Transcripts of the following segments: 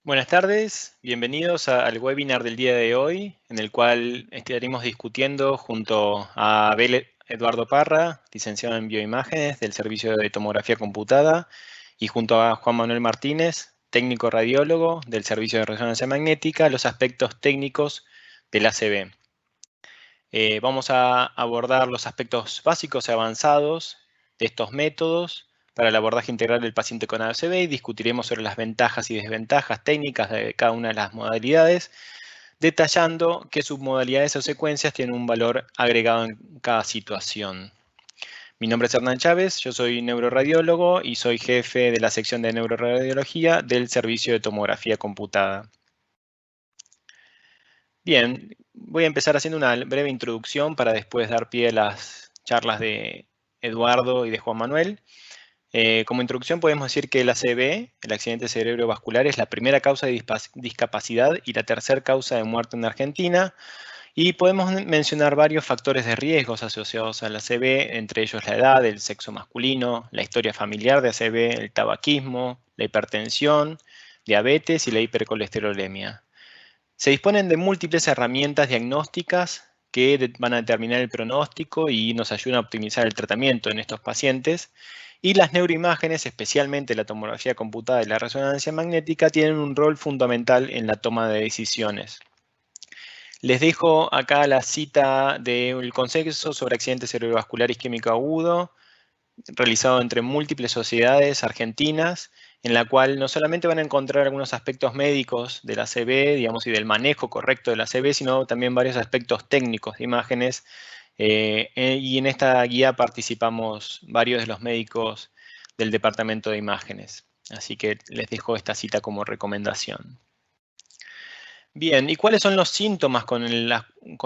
Buenas tardes, bienvenidos al webinar del día de hoy, en el cual estaremos discutiendo junto a Abel Eduardo Parra, licenciado en Bioimágenes del Servicio de Tomografía Computada, y junto a Juan Manuel Martínez, técnico radiólogo del Servicio de Resonancia Magnética, los aspectos técnicos del ACV. Vamos a abordar los aspectos básicos y avanzados de estos métodos para el abordaje integral del paciente con ACV y discutiremos sobre las ventajas y desventajas técnicas de cada una de las modalidades, detallando qué submodalidades o secuencias tienen un valor agregado en cada situación. Mi nombre es Hernán Chávez, yo soy neuroradiólogo y soy jefe de la sección de neuroradiología del Servicio de Tomografía Computada. Bien, voy a empezar haciendo una breve introducción para después dar pie a las charlas de Eduardo y de Juan Manuel. Como introducción podemos decir que el ACV, el accidente cerebrovascular, es la primera causa de discapacidad y la tercera causa de muerte en Argentina. Y podemos mencionar varios factores de riesgos asociados al ACV, entre ellos la edad, el sexo masculino, la historia familiar de ACV, el tabaquismo, la hipertensión, diabetes y la hipercolesterolemia. Se disponen de múltiples herramientas diagnósticas que van a determinar el pronóstico y nos ayudan a optimizar el tratamiento en estos pacientes. Y las neuroimágenes, especialmente la tomografía computada y la resonancia magnética, tienen un rol fundamental en la toma de decisiones. Les dejo acá la cita del Consenso sobre Accidente Cerebrovascular Isquémico Agudo, realizado entre múltiples sociedades argentinas, en la cual no solamente van a encontrar algunos aspectos médicos del ACV, digamos, y del manejo correcto del ACV, sino también varios aspectos técnicos de imágenes. Y en esta guía participamos varios de los médicos del Departamento de Imágenes. Así que les dejo esta cita como recomendación. Bien, ¿y cuáles son los síntomas con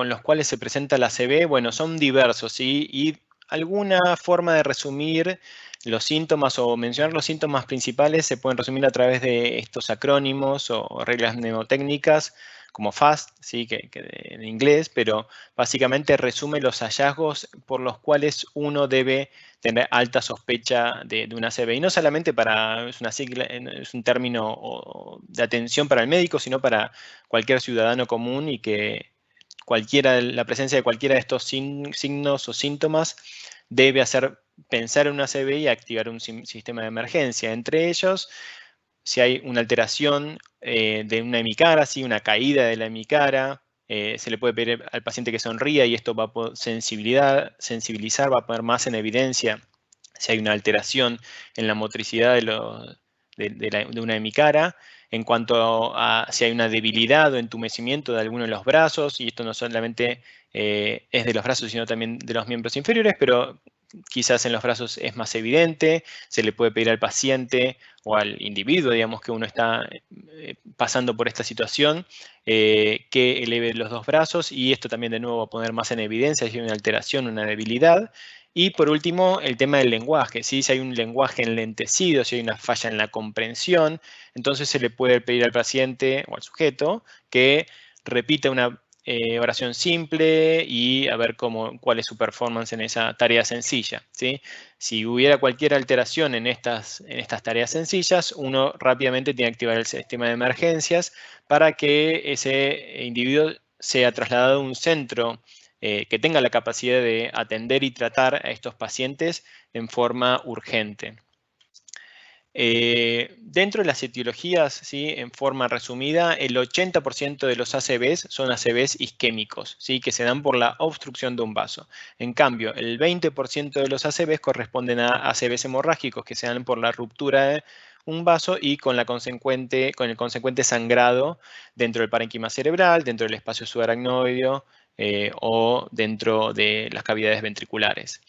los cuales se presenta la ACV? Bueno, son diversos, ¿sí? Y alguna forma de resumir los síntomas o mencionar los síntomas principales se pueden resumir a través de estos acrónimos o reglas mnemotécnicas como FAST, ¿sí? En inglés, pero básicamente resume los hallazgos por los cuales uno debe tener alta sospecha de una ACV. Y no solamente es una sigla, es un término de atención para el médico, sino para cualquier ciudadano común y que la presencia de cualquiera de estos signos o síntomas debe hacer pensar en una ACV y activar un sistema de emergencia. Entre ellos, si hay una alteración de una hemicara, una caída de la hemicara, se le puede pedir al paciente que sonría y esto va a poder sensibilizar, va a poner más en evidencia si hay una alteración en la motricidad de una hemicara. En cuanto a si hay una debilidad o entumecimiento de alguno de los brazos, y esto no solamente es de los brazos, sino también de los miembros inferiores, pero quizás en los brazos es más evidente, se le puede pedir al paciente o al individuo, digamos, que uno está pasando por esta situación, que eleve los dos brazos, y esto también de nuevo va a poner más en evidencia si hay una alteración, una debilidad. Y por último, el tema del lenguaje, ¿sí? Si hay un lenguaje enlentecido, si hay una falla en la comprensión, entonces se le puede pedir al paciente o al sujeto que repita una oración simple y a ver cuál es su performance en esa tarea sencilla, ¿sí? Si hubiera cualquier alteración en estas tareas sencillas, uno rápidamente tiene que activar el sistema de emergencias para que ese individuo sea trasladado a un centro que tenga la capacidad de atender y tratar a estos pacientes en forma urgente. Dentro de las etiologías, ¿sí? En forma resumida, el 80% de los ACVs son ACVs isquémicos, ¿sí? Que se dan por la obstrucción de un vaso. En cambio, el 20% de los ACVs corresponden a ACVs hemorrágicos, que se dan por la ruptura de un vaso y con el consecuente sangrado dentro del parénquima cerebral, dentro del espacio subaracnoideo o dentro de las cavidades ventriculares.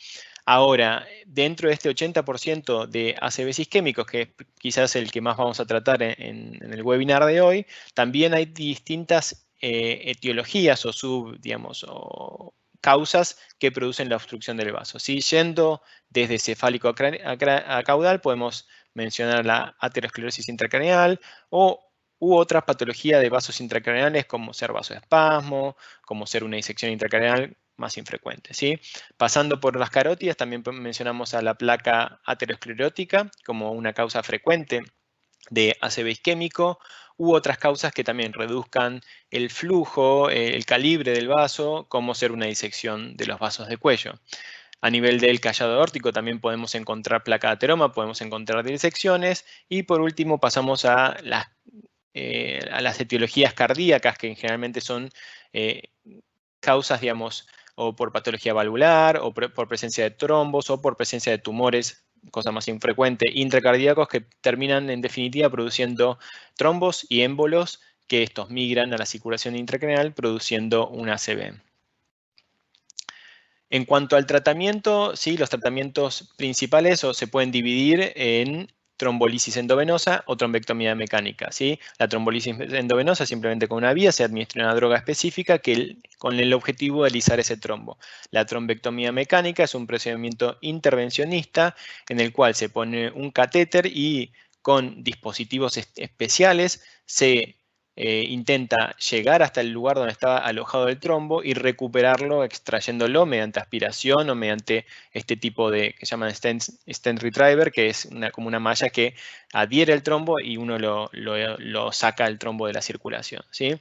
Ahora, dentro de este 80% de ACVs isquémicos, que es quizás el que más vamos a tratar en el webinar de hoy, también hay distintas etiologías digamos, o causas que producen la obstrucción del vaso. ¿Sí? Yendo desde cefálico a caudal, podemos mencionar la aterosclerosis intracraneal u otras patologías de vasos intracraneales como ser vasoespasmo, como ser una disección intracraneal más infrecuente, ¿sí? Pasando por las carótidas, también mencionamos a la placa aterosclerótica como una causa frecuente de ACV isquémico, u otras causas que también reduzcan el flujo, el calibre del vaso, como ser una disección de los vasos de cuello. A nivel del callado aórtico también podemos encontrar placa de ateroma, podemos encontrar disecciones, y por último pasamos a las etiologías cardíacas, que generalmente son causas, digamos, o por patología valvular, o por presencia de trombos, o por presencia de tumores, cosa más infrecuente, intracardíacos, que terminan en definitiva produciendo trombos y émbolos, que estos migran a la circulación intracraneal produciendo un ACV. En cuanto al tratamiento, sí, los tratamientos principales se pueden dividir en trombolisis endovenosa o trombectomía mecánica, ¿sí? La trombolisis endovenosa, simplemente con una vía, se administra una droga específica con el objetivo de alisar ese trombo. La trombectomía mecánica es un procedimiento intervencionista en el cual se pone un catéter y con dispositivos especiales se intenta llegar hasta el lugar donde estaba alojado el trombo y recuperarlo extrayéndolo mediante aspiración o mediante este tipo de, que se llama stent retriever, que es como una malla que adhiere al trombo y uno lo saca el trombo de la circulación, ¿sí?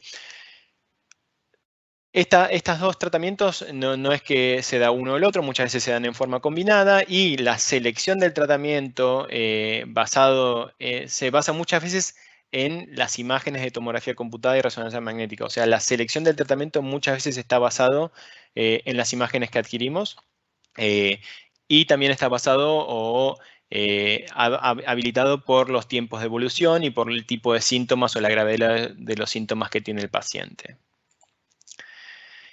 Estos dos tratamientos no es que se da uno o el otro, muchas veces se dan en forma combinada, y la selección del tratamiento se basa muchas veces en las imágenes de tomografía computada y resonancia magnética. O sea, la selección del tratamiento muchas veces está basado en las imágenes que adquirimos, y también está basado o habilitado por los tiempos de evolución y por el tipo de síntomas o la gravedad de los síntomas que tiene el paciente.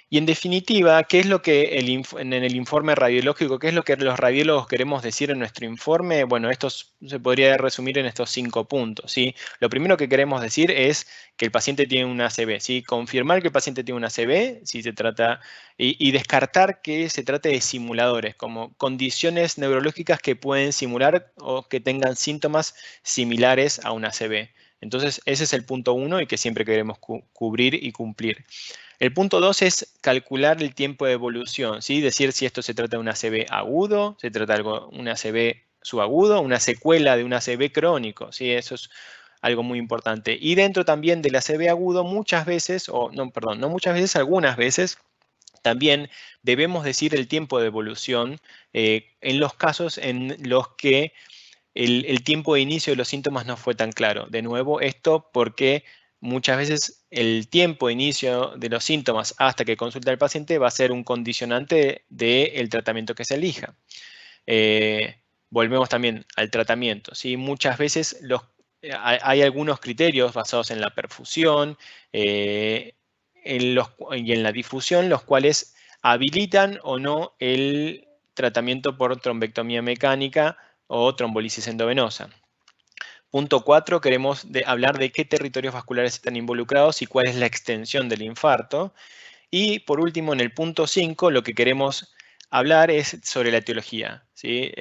Y en definitiva, ¿qué es lo que en el informe radiológico, qué es lo que los radiólogos queremos decir en nuestro informe? Bueno, esto se podría resumir en estos 5 puntos, ¿sí? Lo primero que queremos decir es que el paciente tiene un ACV, ¿sí? Confirmar que el paciente tiene un ACV, si se trata, y descartar que se trate de simuladores, como condiciones neurológicas que pueden simular o que tengan síntomas similares a un ACV. Entonces, ese es el punto 1 y que siempre queremos cubrir y cumplir. El punto 2 es calcular el tiempo de evolución, ¿sí? Decir si esto se trata de un ACV agudo, se trata de un ACV subagudo, una secuela de un ACV crónico, ¿sí? Eso es algo muy importante. Y dentro también del ACV agudo, muchas veces, no muchas veces, algunas veces, también debemos decir el tiempo de evolución en los casos en los que el tiempo de inicio de los síntomas no fue tan claro. De nuevo, esto porque muchas veces el tiempo de inicio de los síntomas hasta que consulta el paciente va a ser un condicionante del tratamiento que se elija. Volvemos también al tratamiento, ¿sí? Muchas veces hay algunos criterios basados en la perfusión y en la difusión, los cuales habilitan o no el tratamiento por trombectomía mecánica o trombolisis endovenosa. Punto 4, queremos hablar de qué territorios vasculares están involucrados y cuál es la extensión del infarto. Y por último, en el punto 5, lo que queremos hablar es sobre la etiología, ¿sí?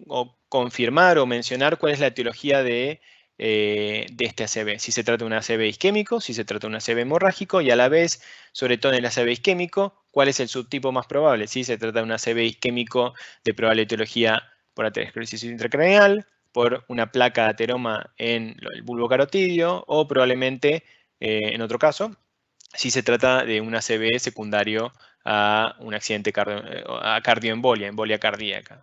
O confirmar o mencionar cuál es la etiología de este ACV. Si se trata de un ACV isquémico, si se trata de un ACV hemorrágico, y a la vez, sobre todo en el ACV isquémico, cuál es el subtipo más probable. Si se trata de un ACV isquémico de probable etiología por aterosclerosis intracraneal, por una placa de ateroma en el bulbo carotidio, o probablemente, en otro caso, si se trata de un ACV secundario a un accidente a cardioembolia, embolia cardíaca.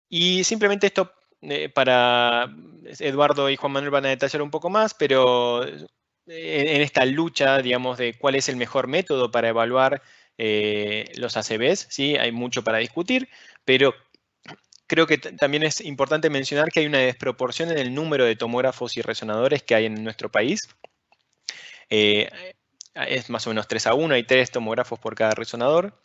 Y simplemente esto para Eduardo y Juan Manuel van a detallar un poco más, pero en esta lucha, digamos, de cuál es el mejor método para evaluar los ACVs, ¿sí? Hay mucho para discutir, pero creo que también es importante mencionar que hay una desproporción en el número de tomógrafos y resonadores que hay en nuestro país. Es más o menos 3-1, hay 3 tomógrafos por cada resonador.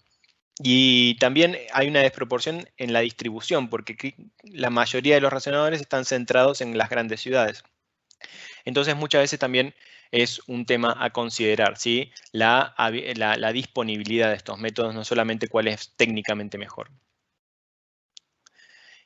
Y también hay una desproporción en la distribución, porque la mayoría de los resonadores están centrados en las grandes ciudades. Entonces, muchas veces también es un tema a considerar, ¿sí? La disponibilidad de estos métodos, no solamente cuál es técnicamente mejor.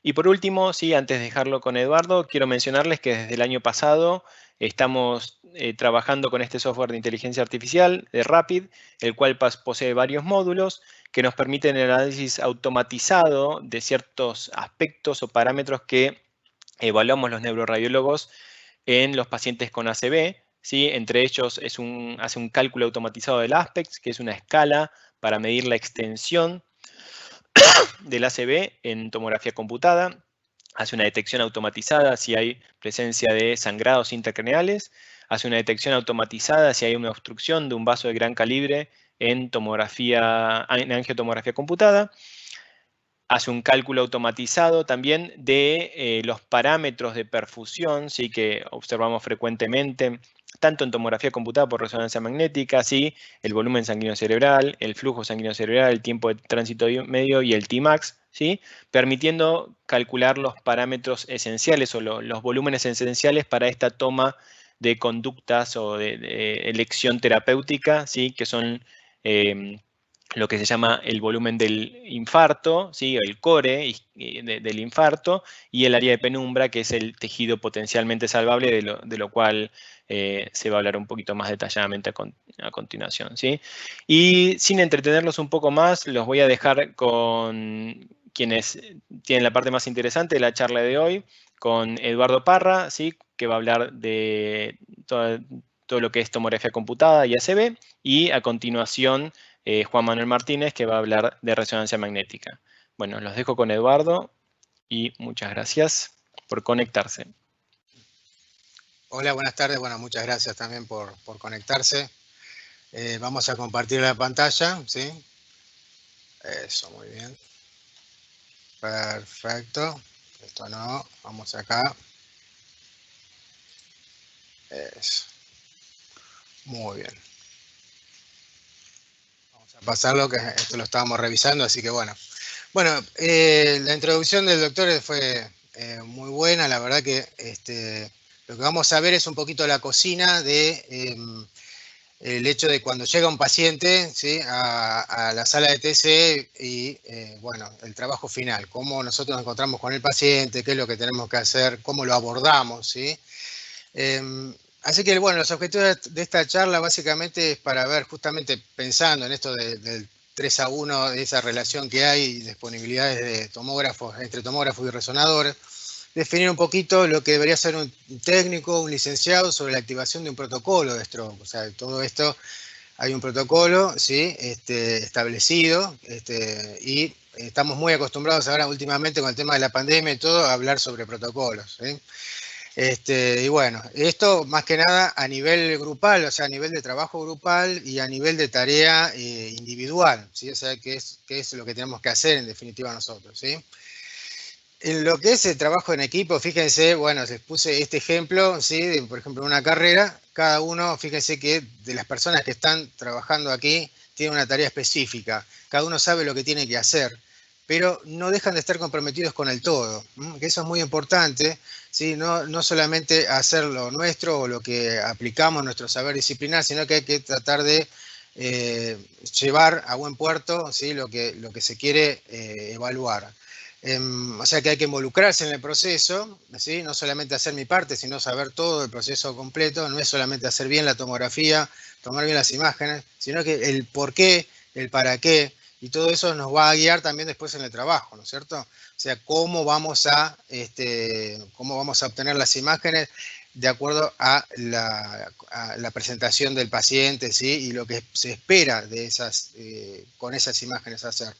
Y por último, sí, antes de dejarlo con Eduardo, quiero mencionarles que desde el año pasado estamos trabajando con este software de inteligencia artificial de Rapid, el cual posee varios módulos que nos permiten el análisis automatizado de ciertos aspectos o parámetros que evaluamos los neuroradiólogos en los pacientes con ACV, ¿sí? Entre ellos hace un cálculo automatizado del ASPEX, que es una escala para medir la extensión del ACV en tomografía computada. Hace una detección automatizada si hay presencia de sangrados intracraneales. Hace una detección automatizada si hay una obstrucción de un vaso de gran calibre en angiotomografía computada. Hace un cálculo automatizado también de los parámetros de perfusión, ¿sí? Que observamos frecuentemente, tanto en tomografía computada por resonancia magnética, ¿sí? El volumen sanguíneo cerebral, el flujo sanguíneo cerebral, el tiempo de tránsito medio y el Tmax, ¿sí? Permitiendo calcular los parámetros esenciales o los volúmenes esenciales para esta toma de conductas o de elección terapéutica, ¿sí? Que son lo que se llama el volumen del infarto, ¿sí? El core del infarto, y el área de penumbra, que es el tejido potencialmente salvable, de lo cual se va a hablar un poquito más detalladamente a continuación, ¿sí? Y sin entretenerlos un poco más, los voy a dejar con quienes tienen la parte más interesante de la charla de hoy, con Eduardo Parra, ¿sí? Que va a hablar de todo lo que es tomografía computada y ACV, y a continuación Juan Manuel Martínez, que va a hablar de resonancia magnética. Bueno, los dejo con Eduardo y muchas gracias por conectarse. Hola, buenas tardes. Bueno, muchas gracias también por conectarse. Vamos a compartir la pantalla, ¿sí? Eso, muy bien. Perfecto. Esto no, vamos acá. Eso. Muy bien. Vamos a pasarlo, que esto lo estábamos revisando, así que bueno. Bueno, la introducción del doctor fue muy buena. La verdad que lo que vamos a ver es un poquito la cocina de el hecho de cuando llega un paciente, ¿sí? a la sala de TC y, bueno, el trabajo final, cómo nosotros nos encontramos con el paciente, qué es lo que tenemos que hacer, cómo lo abordamos, ¿sí? Así que, bueno, los objetivos de esta charla básicamente es para ver, justamente pensando en esto del 3-1, de esa relación que hay, disponibilidades de tomógrafos, entre tomógrafos y resonadores, definir un poquito lo que debería ser un técnico, un licenciado sobre la activación de un protocolo de stroke. O sea, todo esto, hay un protocolo, ¿sí? Establecido, y estamos muy acostumbrados ahora últimamente con el tema de la pandemia y todo a hablar sobre protocolos, ¿sí? Y bueno, esto más que nada a nivel grupal, o sea, a nivel de trabajo grupal y a nivel de tarea individual, ¿sí? O sea, qué es lo que tenemos que hacer en definitiva nosotros, ¿sí? En lo que es el trabajo en equipo, fíjense, bueno, les puse este ejemplo, ¿sí? Por ejemplo, una carrera, cada uno, fíjense que de las personas que están trabajando aquí, tiene una tarea específica, cada uno sabe lo que tiene que hacer, pero no dejan de estar comprometidos con el todo, que eso es muy importante, ¿sí? No solamente hacer lo nuestro o lo que aplicamos, nuestro saber disciplinar, sino que hay que tratar de llevar a buen puerto, ¿sí? lo que se quiere evaluar. O sea que hay que involucrarse en el proceso, ¿sí? No solamente hacer mi parte, sino saber todo el proceso completo. No es solamente hacer bien la tomografía, tomar bien las imágenes, sino que el por qué, el para qué, y todo eso nos va a guiar también después en el trabajo, ¿no es cierto? O sea, cómo vamos a obtener las imágenes de acuerdo a la presentación del paciente, ¿sí? Y lo que se espera de con esas imágenes hacer.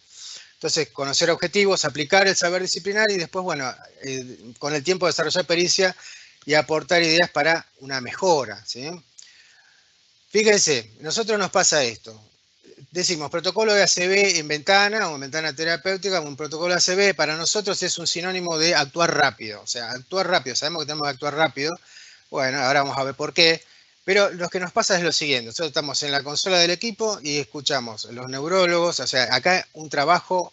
Entonces, conocer objetivos, aplicar el saber disciplinar y después, bueno, con el tiempo desarrollar pericia y aportar ideas para una mejora, ¿sí? Fíjense, nosotros nos pasa esto. Decimos protocolo de ACV en ventana o en ventana terapéutica, un protocolo de ACV para nosotros es un sinónimo de actuar rápido. O sea, actuar rápido, sabemos que tenemos que actuar rápido. Bueno, ahora vamos a ver por qué. Pero lo que nos pasa es lo siguiente, nosotros estamos en la consola del equipo y escuchamos los neurólogos, o sea, acá un trabajo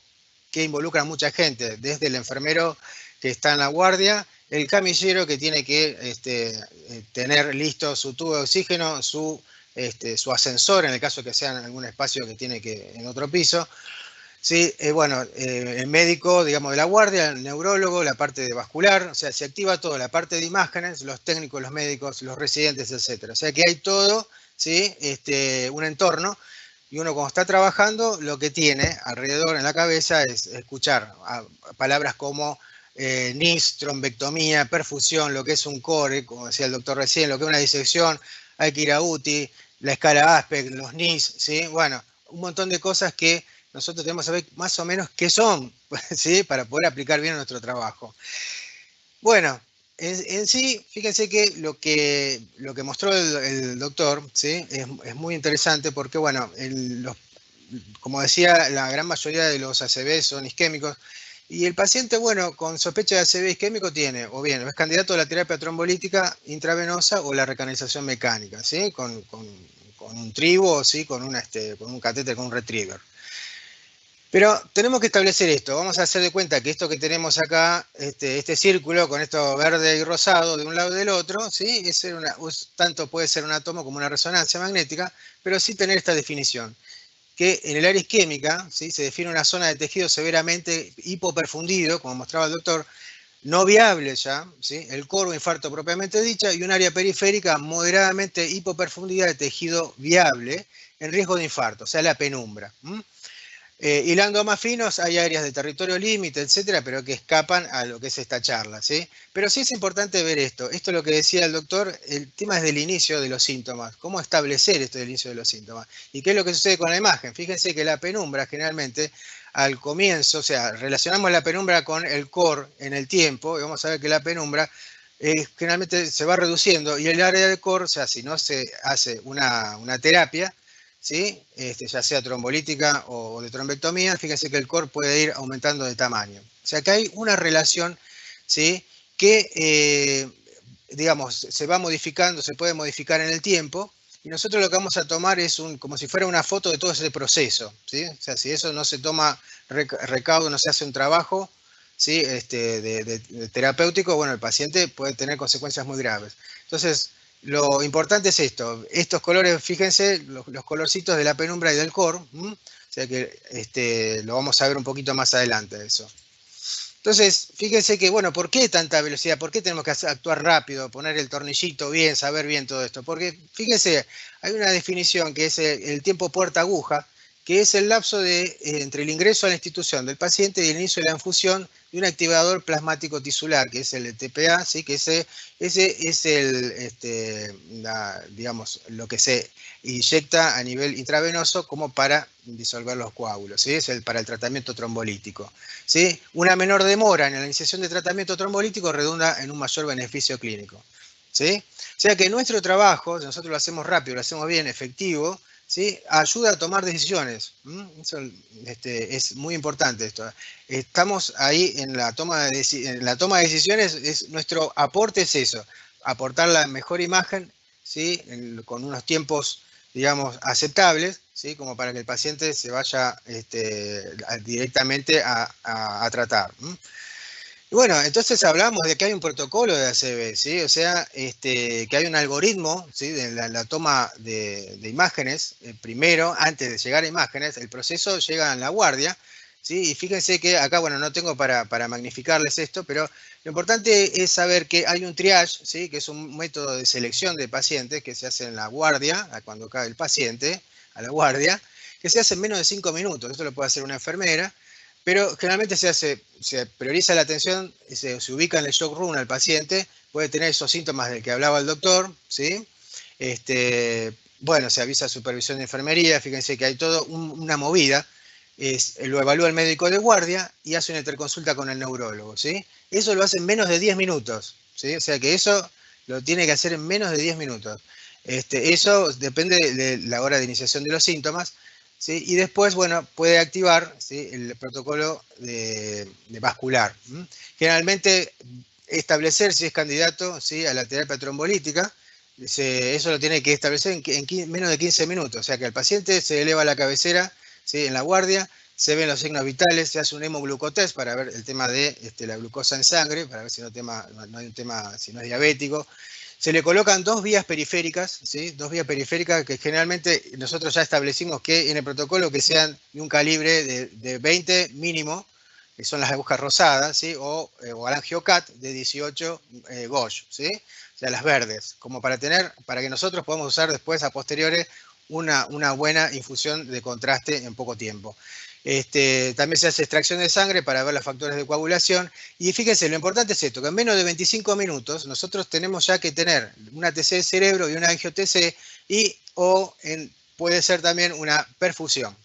que involucra a mucha gente, desde el enfermero que está en la guardia, el camillero que tiene que tener listo su tubo de oxígeno, su ascensor, en el caso que sea en algún espacio que tiene que en otro piso. Sí, bueno, el médico, digamos, de la guardia, el neurólogo, la parte de vascular, o sea, se activa todo, la parte de imágenes, los técnicos, los médicos, los residentes, etcétera. O sea, que hay todo, ¿sí? Un entorno, y uno cuando está trabajando, lo que tiene alrededor en la cabeza es escuchar palabras como NIS, trombectomía, perfusión, lo que es un core, como decía el doctor recién, lo que es una disección, hay que ir a UTI, la escala ASPEC, los NIS, ¿sí? Bueno, un montón de cosas que nosotros tenemos que saber más o menos qué son, ¿sí? Para poder aplicar bien nuestro trabajo. Bueno, en sí, fíjense que lo que mostró el doctor, ¿sí? Es muy interesante porque, bueno, como decía, la gran mayoría de los ACV son isquémicos. Y el paciente, bueno, con sospecha de ACV isquémico tiene, o bien, es candidato a la terapia trombolítica intravenosa o la recanalización mecánica, ¿sí? Con un tribo, ¿sí? Con un catéter, con un retriever. Pero tenemos que establecer esto. Vamos a hacer de cuenta que esto que tenemos acá, este círculo con esto verde y rosado de un lado y del otro, ¿sí? Tanto puede ser un átomo como una resonancia magnética, pero sí tener esta definición que en el área isquémica, ¿sí? Se define una zona de tejido severamente hipoperfundido, como mostraba el doctor, no viable ya, ¿sí? El core o infarto propiamente dicha, y un área periférica moderadamente hipoperfundida de tejido viable en riesgo de infarto, o sea, la penumbra. Hilando más finos, hay áreas de territorio límite, etcétera, pero que escapan a lo que es esta charla, ¿sí? Pero sí es importante ver esto. Esto es lo que decía el doctor, el tema es del inicio de los síntomas. ¿Cómo establecer esto del inicio de los síntomas? ¿Y qué es lo que sucede con la imagen? Fíjense que la penumbra generalmente al comienzo, o sea, relacionamos la penumbra con el core en el tiempo, y vamos a ver que la penumbra generalmente se va reduciendo, y el área de core, o sea, si no se hace una terapia, ¿sí? Ya sea trombolítica o de trombectomía, fíjense que el core puede ir aumentando de tamaño. O sea que hay una relación, ¿sí? Que, digamos, se va modificando, se puede modificar en el tiempo, y nosotros lo que vamos a tomar es como si fuera una foto de todo ese proceso, ¿sí? O sea, si eso no se toma recaudo, no se hace un trabajo, ¿sí? De terapéutico, bueno, el paciente puede tener consecuencias muy graves. Entonces, lo importante es esto, estos colores, fíjense, los colorcitos de la penumbra y del core, o sea que lo vamos a ver un poquito más adelante eso. Entonces, fíjense que, bueno, ¿por qué tanta velocidad? ¿Por qué tenemos que actuar rápido, poner el tornillito bien, saber bien todo esto? Porque, fíjense, hay una definición que es el tiempo puerta-aguja, que es el lapso entre el ingreso a la institución del paciente y el inicio de la infusión de un activador plasmático tisular, que es el TPA, ¿sí? Que ese es digamos, lo que se inyecta a nivel intravenoso como para disolver los coágulos, ¿sí? Es para el tratamiento trombolítico, ¿sí? Una menor demora en la iniciación de tratamiento trombolítico redunda en un mayor beneficio clínico, ¿sí? O sea que nuestro trabajo, si nosotros lo hacemos rápido, lo hacemos bien, efectivo, ¿sí? Ayuda a tomar decisiones. Eso, es muy importante esto. Estamos ahí en la toma de decisiones, nuestro aporte es eso, aportar la mejor imagen, ¿sí? Con unos tiempos, digamos, aceptables, ¿sí? Como para que el paciente se vaya directamente a tratar. Y bueno, entonces hablamos de que hay un protocolo de ACV, ¿sí? O sea, que hay un algoritmo, ¿sí? De la toma de imágenes, primero, antes de llegar a imágenes, el proceso llega en la guardia, ¿sí? Y fíjense que acá, bueno, no tengo para magnificarles esto, pero lo importante es saber que hay un triage, ¿sí? Que es un método de selección de pacientes que se hace en la guardia, cuando cae el paciente, a la guardia, que se hace en menos de 5 minutos. Esto lo puede hacer una enfermera. Pero generalmente se prioriza la atención, se ubica en el shock room al paciente, puede tener esos síntomas del que hablaba el doctor, ¿sí? Bueno, se avisa a supervisión de enfermería, fíjense que hay toda una movida, lo evalúa el médico de guardia y hace una interconsulta con el neurólogo, ¿sí? Eso lo hace en menos de 10 minutos, ¿sí? O sea que eso lo tiene que hacer en menos de 10 minutos. Eso depende de la hora de iniciación de los síntomas, ¿sí? Y después, bueno, puede activar, ¿sí? El protocolo de vascular. Generalmente, establecer si es candidato, ¿sí? A la terapia trombolítica, eso lo tiene que establecer en menos de 15 minutos. O sea que el paciente se eleva a la cabecera, ¿sí? En la guardia, se ven los signos vitales, se hace un hemoglucotest para ver el tema de la glucosa en sangre, para ver si no hay un tema, si no es diabético. Se le colocan dos vías periféricas, ¿sí? Dos vías periféricas que generalmente nosotros ya establecimos que en el protocolo que sean de un calibre de 20 mínimo, que son las agujas rosadas, ¿sí? O angiocat de 18 Gauge, ¿sí? O sea, las verdes, como para que nosotros podamos usar después a posteriores una buena infusión de contraste en poco tiempo. También se hace extracción de sangre para ver los factores de coagulación. Y fíjense, lo importante es esto, que en menos de 25 minutos nosotros tenemos ya que tener una TC de cerebro y una angio-TC puede ser también una perfusión.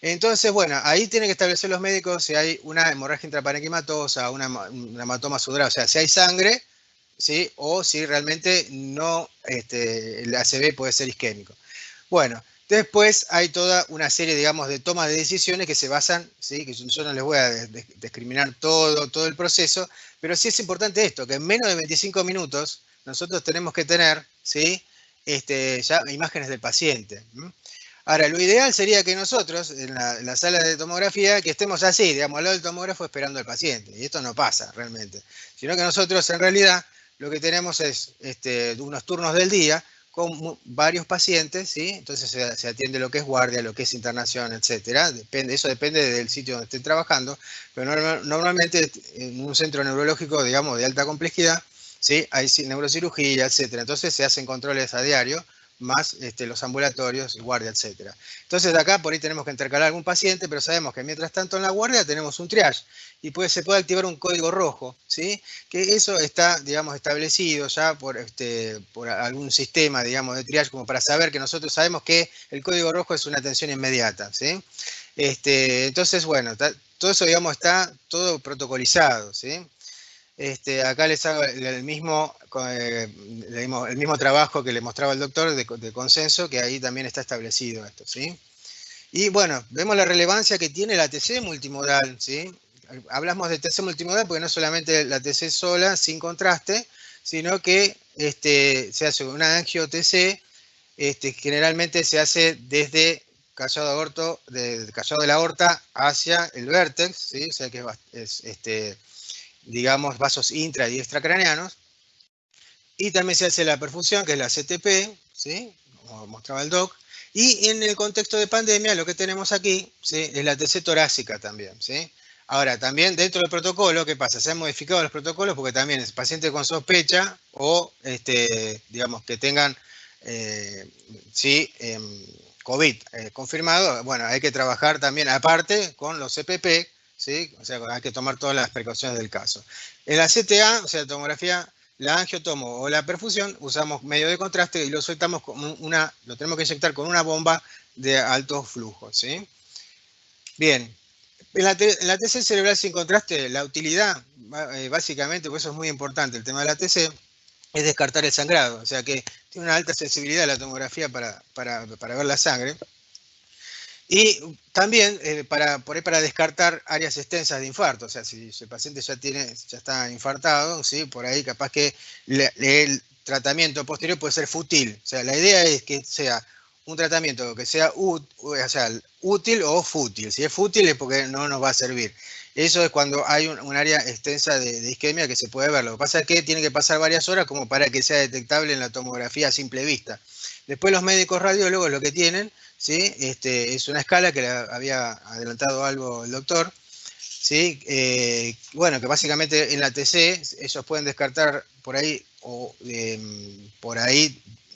Entonces, bueno, ahí tienen que establecer los médicos si hay una hemorragia intraparenquimatosa, un hematoma subdural, o sea, si hay sangre, ¿sí? O si realmente no, el ACV puede ser isquémico. Bueno, después hay toda una serie, digamos, de tomas de decisiones que se basan, ¿sí? Que yo no les voy a discriminar todo el proceso, pero sí es importante esto, que en menos de 25 minutos nosotros tenemos que tener, ¿sí? Ya imágenes del paciente. Ahora, lo ideal sería que nosotros, en la sala de tomografía, que estemos así, digamos, al lado del tomógrafo esperando al paciente. Y esto no pasa realmente. Sino que nosotros, en realidad, lo que tenemos es unos turnos del día con varios pacientes, ¿sí? Entonces se atiende lo que es guardia, lo que es internación, etcétera. Eso depende del sitio donde estén trabajando, pero normalmente en un centro neurológico, digamos, de alta complejidad, ¿sí? Hay neurocirugía, etcétera. Entonces se hacen controles a diario, más los ambulatorios, guardia, etcétera. Entonces acá por ahí tenemos que intercalar algún paciente, pero sabemos que mientras tanto en la guardia tenemos un triage y se puede activar un código rojo, ¿sí? Que eso está, digamos, establecido ya por algún sistema, digamos, de triage, como para saber que nosotros sabemos que el código rojo es una atención inmediata, ¿sí? Entonces, bueno, todo eso, digamos, está todo protocolizado, ¿sí? Acá les hago el mismo trabajo que le mostraba el doctor de consenso, que ahí también está establecido esto, ¿sí? Y bueno, vemos la relevancia que tiene la TC multimodal, ¿sí? Hablamos de TC multimodal porque no solamente la TC sola, sin contraste, sino que se hace una angio-TC, generalmente se hace desde callado de la aorta hacia el vértex, ¿sí? O sea que es digamos, vasos intra y extracraneanos. Y también se hace la perfusión, que es la CTP, ¿sí? Como mostraba el doc. Y en el contexto de pandemia, lo que tenemos aquí, ¿sí? Es la TC torácica también, ¿sí? Ahora, también dentro del protocolo, ¿qué pasa? Se han modificado los protocolos porque también es paciente con sospecha o, digamos, que tengan, sí, COVID confirmado. Bueno, hay que trabajar también aparte con los CPP, ¿sí? O sea, hay que tomar todas las precauciones del caso. En la CTA, o sea, tomografía, la angiotomo o la perfusión, usamos medio de contraste y lo soltamos lo tenemos que inyectar con una bomba de alto flujo, ¿sí? Bien, en la TC cerebral sin contraste, la utilidad, básicamente, pues eso es muy importante, el tema de la TC, es descartar el sangrado, o sea que tiene una alta sensibilidad la tomografía para ver la sangre. Y también para descartar áreas extensas de infarto, o sea, si el paciente ya está infartado, ¿sí? Por ahí capaz que el tratamiento posterior puede ser fútil. O sea, la idea es que sea un tratamiento que sea útil o fútil. Si es fútil es porque no nos va a servir. Eso es cuando hay un área extensa de isquemia que se puede ver. Lo que pasa es que tiene que pasar varias horas como para que sea detectable en la tomografía a simple vista. Después los médicos radiólogos lo que tienen, ¿sí? Es una escala que le había adelantado algo el doctor, ¿sí? Bueno, que básicamente en la TC ellos pueden descartar por ahí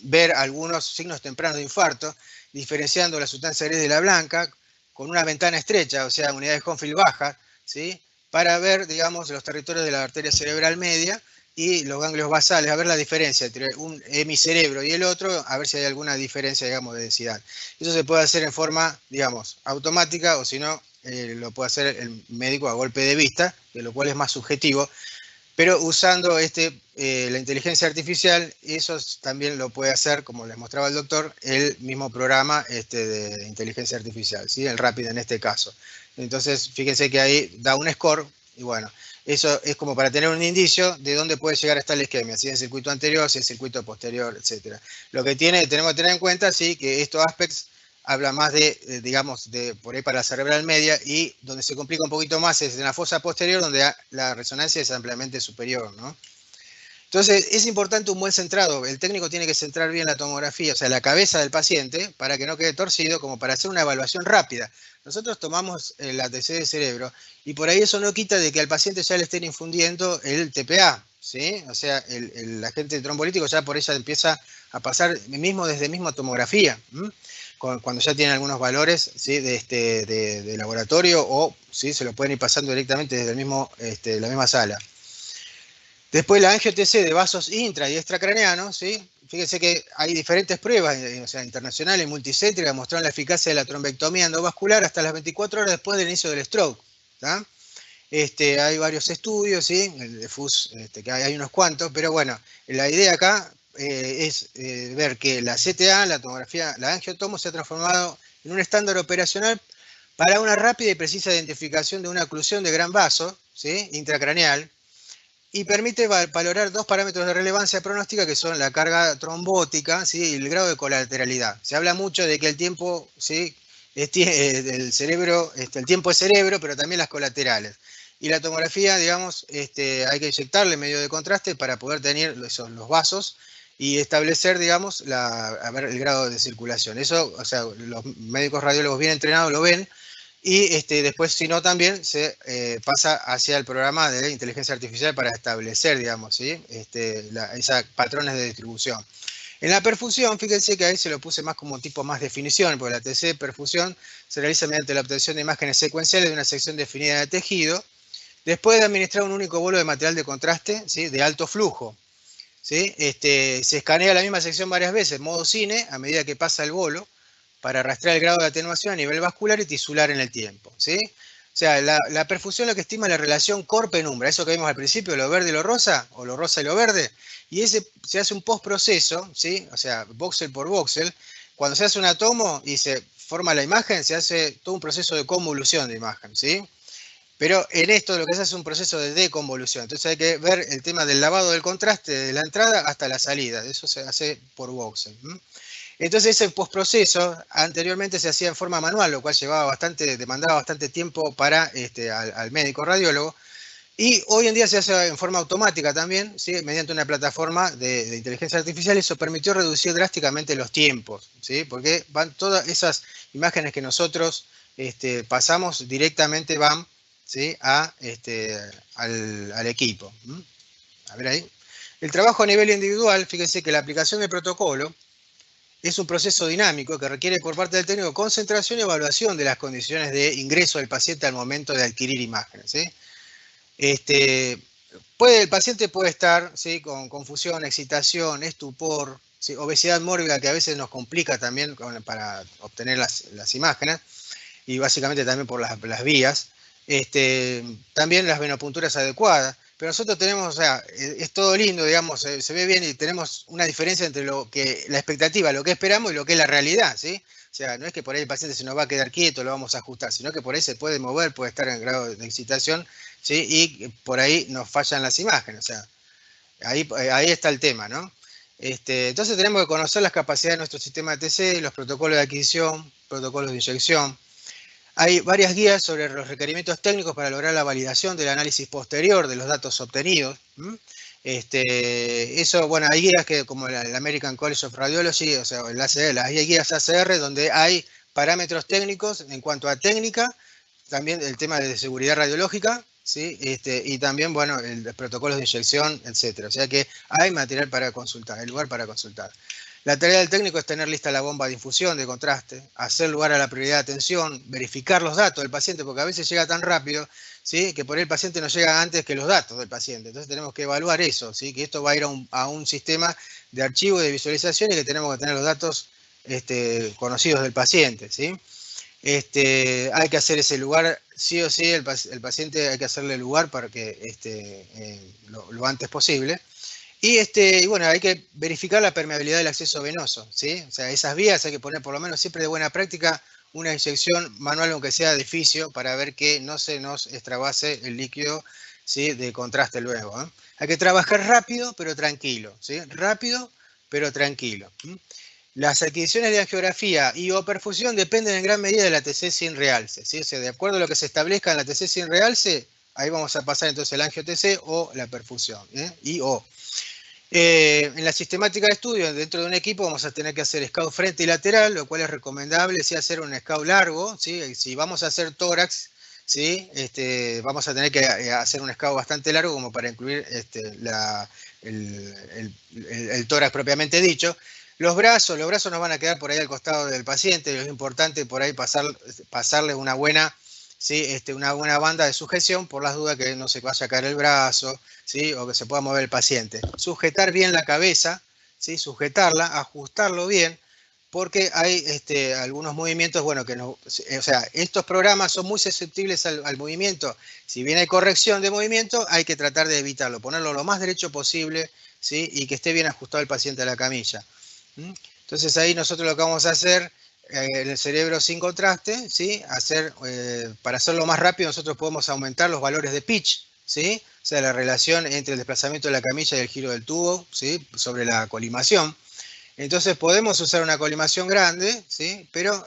ver algunos signos tempranos de infarto, diferenciando la sustancia gris de la blanca con una ventana estrecha, o sea, unidad de Hounsfield baja, ¿sí? Para ver, digamos, los territorios de la arteria cerebral media y los ganglios basales, a ver la diferencia entre un hemicerebro y el otro, a ver si hay alguna diferencia, digamos, de densidad. Eso se puede hacer en forma, digamos, automática, o si no, lo puede hacer el médico a golpe de vista, de lo cual es más subjetivo, pero usando la inteligencia artificial, eso también lo puede hacer, como les mostraba el doctor, el mismo programa de inteligencia artificial, ¿sí? El Rapid en este caso. Entonces, fíjense que ahí da un score, y bueno, eso es como para tener un indicio de dónde puede llegar a estar la isquemia, si es el circuito anterior, si es el circuito posterior, etc. Lo que tenemos que tener en cuenta, sí, que estos aspects habla más digamos, por ahí para la cerebral media, y donde se complica un poquito más es en la fosa posterior, donde la resonancia es ampliamente superior, ¿no? Entonces, es importante un buen centrado. El técnico tiene que centrar bien la tomografía, o sea, la cabeza del paciente, para que no quede torcido, como para hacer una evaluación rápida. Nosotros tomamos la TC de cerebro, y por ahí eso no quita de que al paciente ya le estén infundiendo el TPA, ¿sí? O sea, el agente trombolítico ya por ella empieza a pasar mismo desde misma tomografía, cuando ya tienen algunos valores, ¿sí? de laboratorio, o ¿sí? se lo pueden ir pasando directamente desde el mismo, la misma sala. Después la angio-TC de vasos intra y extracraneanos, ¿sí? Fíjense que hay diferentes pruebas, o sea, internacionales, multicéntricas, mostraron la eficacia de la trombectomía endovascular hasta las 24 horas después del inicio del stroke. ¿Tá? Hay varios estudios, ¿sí? El de FUS, que hay unos cuantos, pero bueno, la idea acá es ver que la CTA, la tomografía, la angiotomo, se ha transformado en un estándar operacional para una rápida y precisa identificación de una oclusión de gran vaso, ¿sí? Intracraneal, y permite valorar dos parámetros de relevancia pronóstica que son la carga trombótica, ¿sí? Y el grado de colateralidad. Se habla mucho de que el tiempo, ¿sí? del cerebro, el tiempo es cerebro, pero también las colaterales. Y la tomografía, digamos, hay que inyectarle medio de contraste para poder tener los vasos y establecer, digamos, a ver el grado de circulación. Eso, o sea, los médicos radiólogos bien entrenados lo ven. Y después, si no, también se pasa hacia el programa de inteligencia artificial para establecer, digamos, ¿sí? Esos patrones de distribución. En la perfusión, fíjense que ahí se lo puse más como tipo más definición, porque la TC perfusión se realiza mediante la obtención de imágenes secuenciales de una sección definida de tejido, después de administrar un único bolo de material de contraste, ¿sí? De alto flujo. ¿Sí? Se escanea la misma sección varias veces, modo cine, a medida que pasa el bolo, para rastrear el grado de atenuación a nivel vascular y tisular en el tiempo. ¿Sí? O sea, la perfusión lo que estima es la relación core-penumbra, eso que vimos al principio, lo verde y lo rosa, o lo rosa y lo verde, y ese se hace un postproceso, ¿sí? O sea, voxel por voxel. Cuando se hace una tomo y se forma la imagen, se hace todo un proceso de convolución de imagen, ¿sí? Pero en esto lo que se hace es un proceso de deconvolución. Entonces hay que ver el tema del lavado del contraste de la entrada hasta la salida. Eso se hace por voxel. Entonces ese postproceso anteriormente se hacía en forma manual, lo cual demandaba bastante tiempo para al médico radiólogo. Y hoy en día se hace en forma automática también, ¿sí? Mediante una plataforma de inteligencia artificial. Eso permitió reducir drásticamente los tiempos, ¿sí? Porque van todas esas imágenes que nosotros pasamos directamente van, ¿sí? al equipo. A ver ahí. El trabajo a nivel individual, fíjense que la aplicación del protocolo es un proceso dinámico que requiere por parte del técnico concentración y evaluación de las condiciones de ingreso del paciente al momento de adquirir imágenes, ¿sí? El paciente puede estar, ¿sí? Con confusión, excitación, estupor, ¿sí? Obesidad mórbida, que a veces nos complica también para obtener las imágenes, y básicamente también por las vías. También las venopunturas adecuadas. Pero nosotros tenemos, o sea, es todo lindo, digamos, se ve bien, y tenemos una diferencia entre la expectativa, lo que esperamos y lo que es la realidad, ¿sí? O sea, no es que por ahí el paciente se nos va a quedar quieto, lo vamos a ajustar, sino que por ahí se puede mover, puede estar en grado de excitación, ¿sí? Y por ahí nos fallan las imágenes, o sea, ahí está el tema, ¿no? Entonces tenemos que conocer las capacidades de nuestro sistema de TC, los protocolos de adquisición, protocolos de inyección. Hay varias guías sobre los requerimientos técnicos para lograr la validación del análisis posterior de los datos obtenidos. Eso, bueno, hay guías como el American College of Radiology, o sea, el ACR, hay guías ACR donde hay parámetros técnicos en cuanto a técnica, también el tema de seguridad radiológica, ¿sí? Y también, bueno, los protocolos de inyección, etcétera. O sea que hay material para consultar, hay lugar para consultar. La tarea del técnico es tener lista la bomba de infusión de contraste, hacer lugar a la prioridad de atención, verificar los datos del paciente, porque a veces llega tan rápido, ¿sí? Que por ahí el paciente no llega antes que los datos del paciente. Entonces tenemos que evaluar eso, ¿sí? Que esto va a ir a un sistema de archivo y de visualización, y que tenemos que tener los datos conocidos del paciente, ¿sí? Hay que hacer ese lugar, sí o sí, el paciente hay que hacerle lugar para que lo antes posible. Y bueno, hay que verificar la permeabilidad del acceso venoso, ¿sí? O sea, esas vías hay que poner por lo menos siempre de buena práctica una inyección manual, aunque sea de fisio, para ver que no se nos extravase el líquido, ¿sí? De contraste luego, ¿eh? Hay que trabajar rápido, pero tranquilo, ¿sí? Rápido, pero tranquilo. Las adquisiciones de angiografía y o perfusión dependen en gran medida de la TC sin realce, ¿sí? O sea, de acuerdo a lo que se establezca en la TC sin realce, ahí vamos a pasar entonces el angio-TC o la perfusión, y o. En la sistemática de estudio, dentro de un equipo, vamos a tener que hacer scout frente y lateral, lo cual es recomendable, sí, hacer un scout largo, ¿sí? Si vamos a hacer tórax, ¿sí? Vamos a tener que hacer un escavo bastante largo como para incluir el tórax propiamente dicho. Los brazos nos van a quedar por ahí al costado del paciente, es importante por ahí pasarle una buena, ¿sí? Una buena banda de sujeción por las dudas que no se vaya a caer el brazo, ¿sí? O que se pueda mover el paciente. Sujetar bien la cabeza, ¿sí? Sujetarla, ajustarlo bien, porque hay algunos movimientos, bueno, o sea, estos programas son muy susceptibles al movimiento. Si bien hay corrección de movimiento, hay que tratar de evitarlo, ponerlo lo más derecho posible, ¿sí? Y que esté bien ajustado el paciente a la camilla. Entonces ahí nosotros lo que vamos a hacer en el cerebro sin contraste, ¿sí? Para hacerlo más rápido nosotros podemos aumentar los valores de pitch, ¿sí? O sea, la relación entre el desplazamiento de la camilla y el giro del tubo, ¿sí? Sobre la colimación. Entonces podemos usar una colimación grande, ¿sí? Pero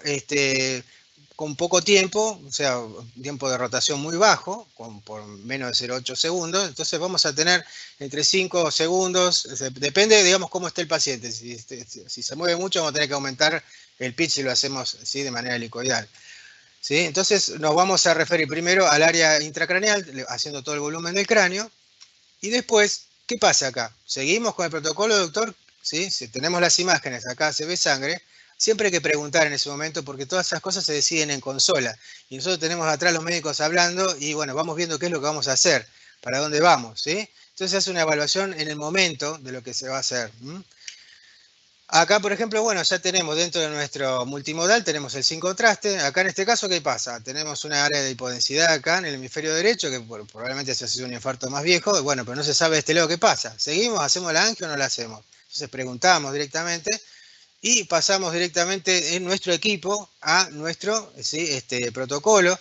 con poco tiempo, o sea, un tiempo de rotación muy bajo, por menos de 0,8 segundos. Entonces vamos a tener entre 5 segundos, depende, digamos, cómo esté el paciente. Si se mueve mucho, vamos a tener que aumentar el pitch si lo hacemos, ¿sí? De manera helicoidal, ¿sí? Entonces nos vamos a referir primero al área intracraneal, haciendo todo el volumen del cráneo. Y después, ¿qué pasa acá? Seguimos con el protocolo, doctor. ¿Sí? Si tenemos las imágenes, acá se ve sangre, siempre hay que preguntar en ese momento porque todas esas cosas se deciden en consola. Y nosotros tenemos atrás los médicos hablando y bueno, vamos viendo qué es lo que vamos a hacer, para dónde vamos, ¿sí? Entonces se hace una evaluación en el momento de lo que se va a hacer. Acá, por ejemplo, bueno, ya tenemos dentro de nuestro multimodal, tenemos el sin contraste. Acá en este caso, ¿qué pasa? Tenemos una área de hipodensidad acá en el hemisferio derecho, que probablemente se ha sido un infarto más viejo. Bueno, pero no se sabe de este lado qué pasa. ¿Seguimos? ¿Hacemos la angio o no la hacemos? Entonces preguntamos directamente y pasamos directamente en nuestro equipo a nuestro, ¿sí? Protocolo.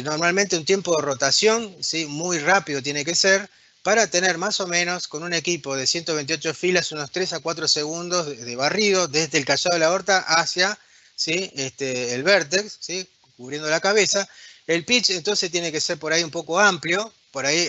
Normalmente un tiempo de rotación, ¿sí? Muy rápido tiene que ser, para tener más o menos con un equipo de 128 filas unos 3 a 4 segundos de barrido desde el callado de la aorta hacia, ¿sí? El vértex, ¿sí? Cubriendo la cabeza. El pitch entonces tiene que ser por ahí un poco amplio, por ahí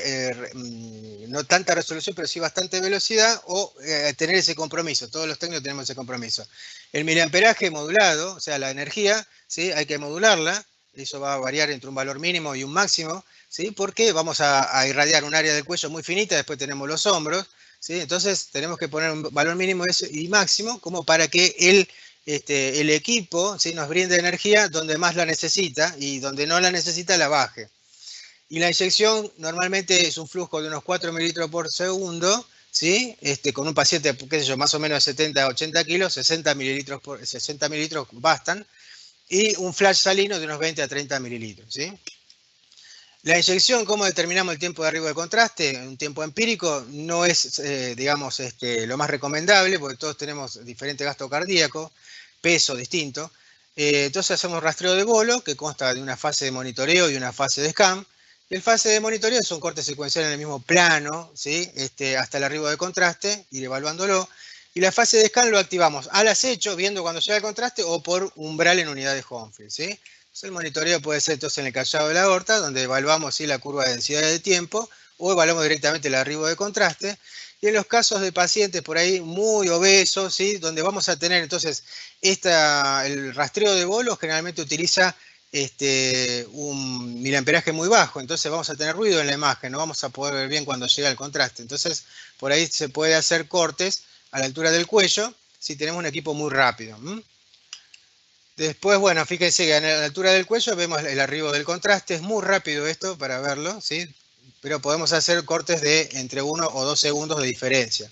no tanta resolución, pero sí bastante velocidad, o tener ese compromiso. Todos los técnicos tenemos ese compromiso. El miliamperaje modulado, o sea, la energía, ¿sí? Hay que modularla. Eso va a variar entre un valor mínimo y un máximo, ¿sí? Porque vamos a irradiar un área del cuello muy finita, después tenemos los hombros, ¿sí? Entonces tenemos que poner un valor mínimo y máximo como para que el equipo, ¿sí? Nos brinde energía donde más la necesita y donde no la necesita la baje. Y la inyección normalmente es un flujo de unos 4 mililitros por segundo, ¿sí? Con un paciente, qué sé yo, más o menos de 70 a 80 kilos, 60 mililitros bastan, y un flash salino de unos 20 a 30 mililitros, ¿sí? La inyección, ¿cómo determinamos el tiempo de arribo de contraste? Un tiempo empírico no es, digamos, lo más recomendable, porque todos tenemos diferente gasto cardíaco, peso distinto. Entonces hacemos rastreo de bolo, que consta de una fase de monitoreo y una fase de scan. Y el fase de monitoreo son cortes secuenciales en el mismo plano, ¿sí? Hasta el arribo de contraste, ir evaluándolo. Y la fase de scan lo activamos al acecho, viendo cuando llega el contraste, o por umbral en unidad de Hounsfield, ¿sí? Entonces, el monitoreo puede ser entonces en el callado de la aorta, donde evaluamos, ¿sí? La curva de densidad de tiempo, o evaluamos directamente el arribo de contraste. Y en los casos de pacientes por ahí muy obesos, ¿sí? Donde vamos a tener entonces el rastreo de bolos generalmente utiliza un miliamperaje muy bajo, entonces vamos a tener ruido en la imagen, no vamos a poder ver bien cuando llega el contraste. Entonces, por ahí se puede hacer cortes a la altura del cuello si tenemos un equipo muy rápido. Después, bueno, fíjense que a la altura del cuello vemos el arribo del contraste, es muy rápido esto para verlo, ¿sí? Pero podemos hacer cortes de entre 1 o 2 segundos de diferencia.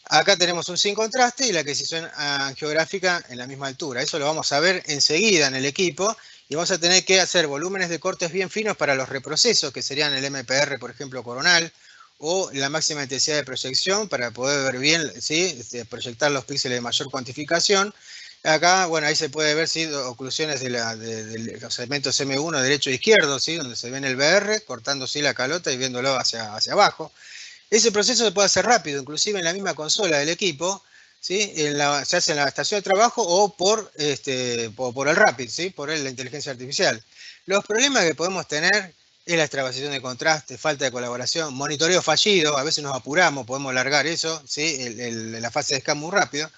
Acá tenemos un sin contraste y la adquisición angiográfica en la misma altura. Eso lo vamos a ver enseguida en el equipo y vamos a tener que hacer volúmenes de cortes bien finos para los reprocesos, que serían el MPR, por ejemplo, coronal, o la máxima intensidad de proyección para poder ver bien, ¿sí? Proyectar los píxeles de mayor cuantificación. Acá, bueno, ahí se puede ver, ¿sí? Oclusiones de los segmentos M1 derecho e izquierdo, ¿sí? Donde se ve en el BR, cortando, ¿sí? La calota y viéndolo hacia abajo. Ese proceso se puede hacer rápido, inclusive en la misma consola del equipo, ¿sí? Se hace en la estación de trabajo o por el RAPID, ¿sí? Por la inteligencia artificial. Los problemas que podemos tener es la extravasación de contraste, falta de colaboración, monitoreo fallido, a veces nos apuramos, podemos largar eso, ¿sí? La fase de scan muy rápido.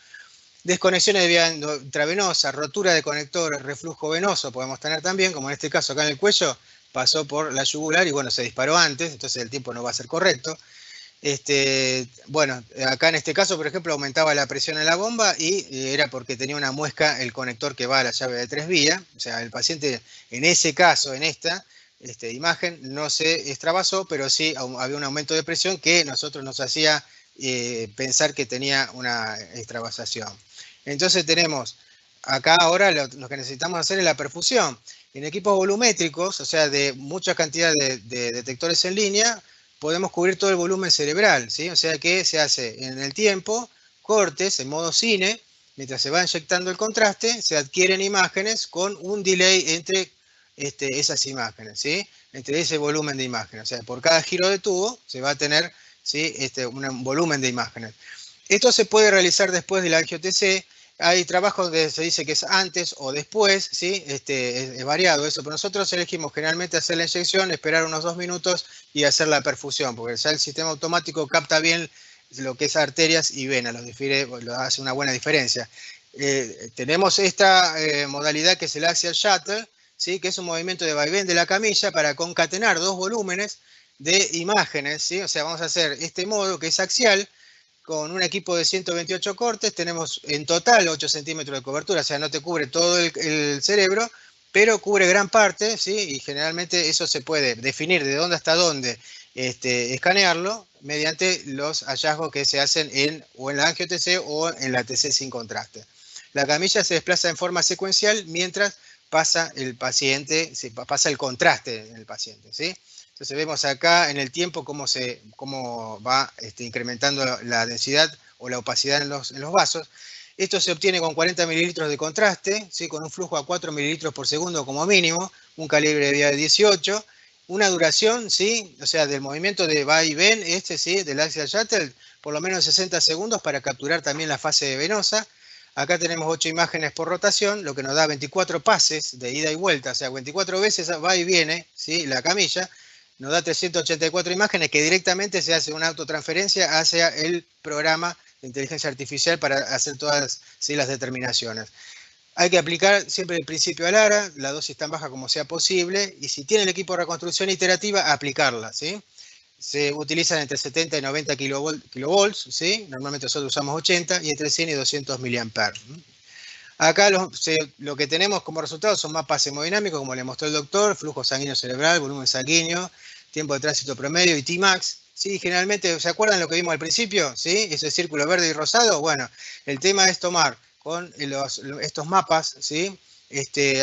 Desconexiones de vía intravenosa, rotura de conectores, reflujo venoso podemos tener también, como en este caso acá en el cuello, pasó por la yugular y bueno, se disparó antes, entonces el tiempo no va a ser correcto. Bueno, acá en este caso, por ejemplo, aumentaba la presión en la bomba y era porque tenía una muesca el conector que va a la llave de 3 vías. O sea, el paciente en ese caso, en esta imagen, no se extravasó, pero sí había un aumento de presión que nosotros nos hacía pensar que tenía una extravasación. Entonces tenemos acá ahora lo que necesitamos hacer es la perfusión. En equipos volumétricos, o sea, de mucha cantidad de detectores en línea, podemos cubrir todo el volumen cerebral, ¿sí? O sea que se hace en el tiempo, cortes en modo cine, mientras se va inyectando el contraste, se adquieren imágenes con un delay entre esas imágenes, ¿sí? Entre ese volumen de imágenes. O sea, por cada giro de tubo se va a tener, ¿sí? Un volumen de imágenes. Esto se puede realizar después del angio-TC. Hay trabajos donde se dice que es antes o después, ¿sí? Es variado eso, pero nosotros elegimos generalmente hacer la inyección, esperar unos 2 minutos y hacer la perfusión, porque ya el sistema automático capta bien lo que es arterias y venas, lo hace una buena diferencia. Tenemos esta modalidad que es el axial shuttle, ¿sí? Que es un movimiento de vaivén de la camilla para concatenar dos volúmenes de imágenes, ¿sí? O sea, vamos a hacer este modo que es axial. Con un equipo de 128 cortes tenemos en total 8 centímetros de cobertura, o sea, no te cubre todo el cerebro, pero cubre gran parte, ¿sí? Y generalmente eso se puede definir de dónde hasta dónde escanearlo mediante los hallazgos que se hacen o en la angio-TC o en la TC sin contraste. La camilla se desplaza en forma secuencial mientras pasa el paciente, pasa el contraste en el paciente, ¿sí? Entonces vemos acá en el tiempo cómo va incrementando la densidad o la opacidad en los vasos. Esto se obtiene con 40 mililitros de contraste, ¿sí? Con un flujo a 4 mililitros por segundo como mínimo, un calibre de vía de 18, una duración, ¿sí? O sea, del movimiento de va y ven, ¿sí? Del axial shuttle, por lo menos 60 segundos para capturar también la fase venosa. Acá tenemos 8 imágenes por rotación, lo que nos da 24 pases de ida y vuelta, o sea, 24 veces va y viene, ¿sí? La camilla. Nos da 384 imágenes que directamente se hace una autotransferencia hacia el programa de inteligencia artificial para hacer todas, ¿sí? Las determinaciones. Hay que aplicar siempre el principio ALARA, la dosis tan baja como sea posible, y si tiene el equipo de reconstrucción iterativa, aplicarla, ¿sí? Se utilizan entre 70 y 90 kilovolts, ¿sí? Normalmente nosotros usamos 80, y entre 100 y 200 miliamperes. Acá lo que tenemos como resultado son mapas hemodinámicos, como le mostró el doctor, flujo sanguíneo cerebral, volumen sanguíneo, tiempo de tránsito promedio y Tmax. ¿Sí? Generalmente, ¿se acuerdan lo que vimos al principio? ¿Sí? Ese círculo verde y rosado. Bueno, el tema es tomar con estos mapas, ¿sí?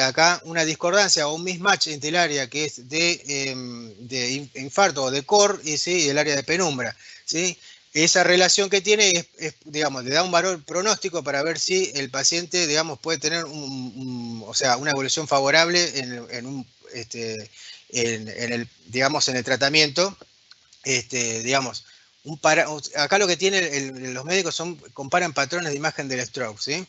Acá una discordancia o un mismatch entre el área que es de infarto o de core y, ¿sí? El área de penumbra, ¿sí? Esa relación que tiene digamos, le da un valor pronóstico para ver si el paciente, digamos, puede tener o sea, una evolución favorable digamos, en el tratamiento. Digamos, acá lo que tienen los médicos comparan patrones de imagen del stroke, ¿sí?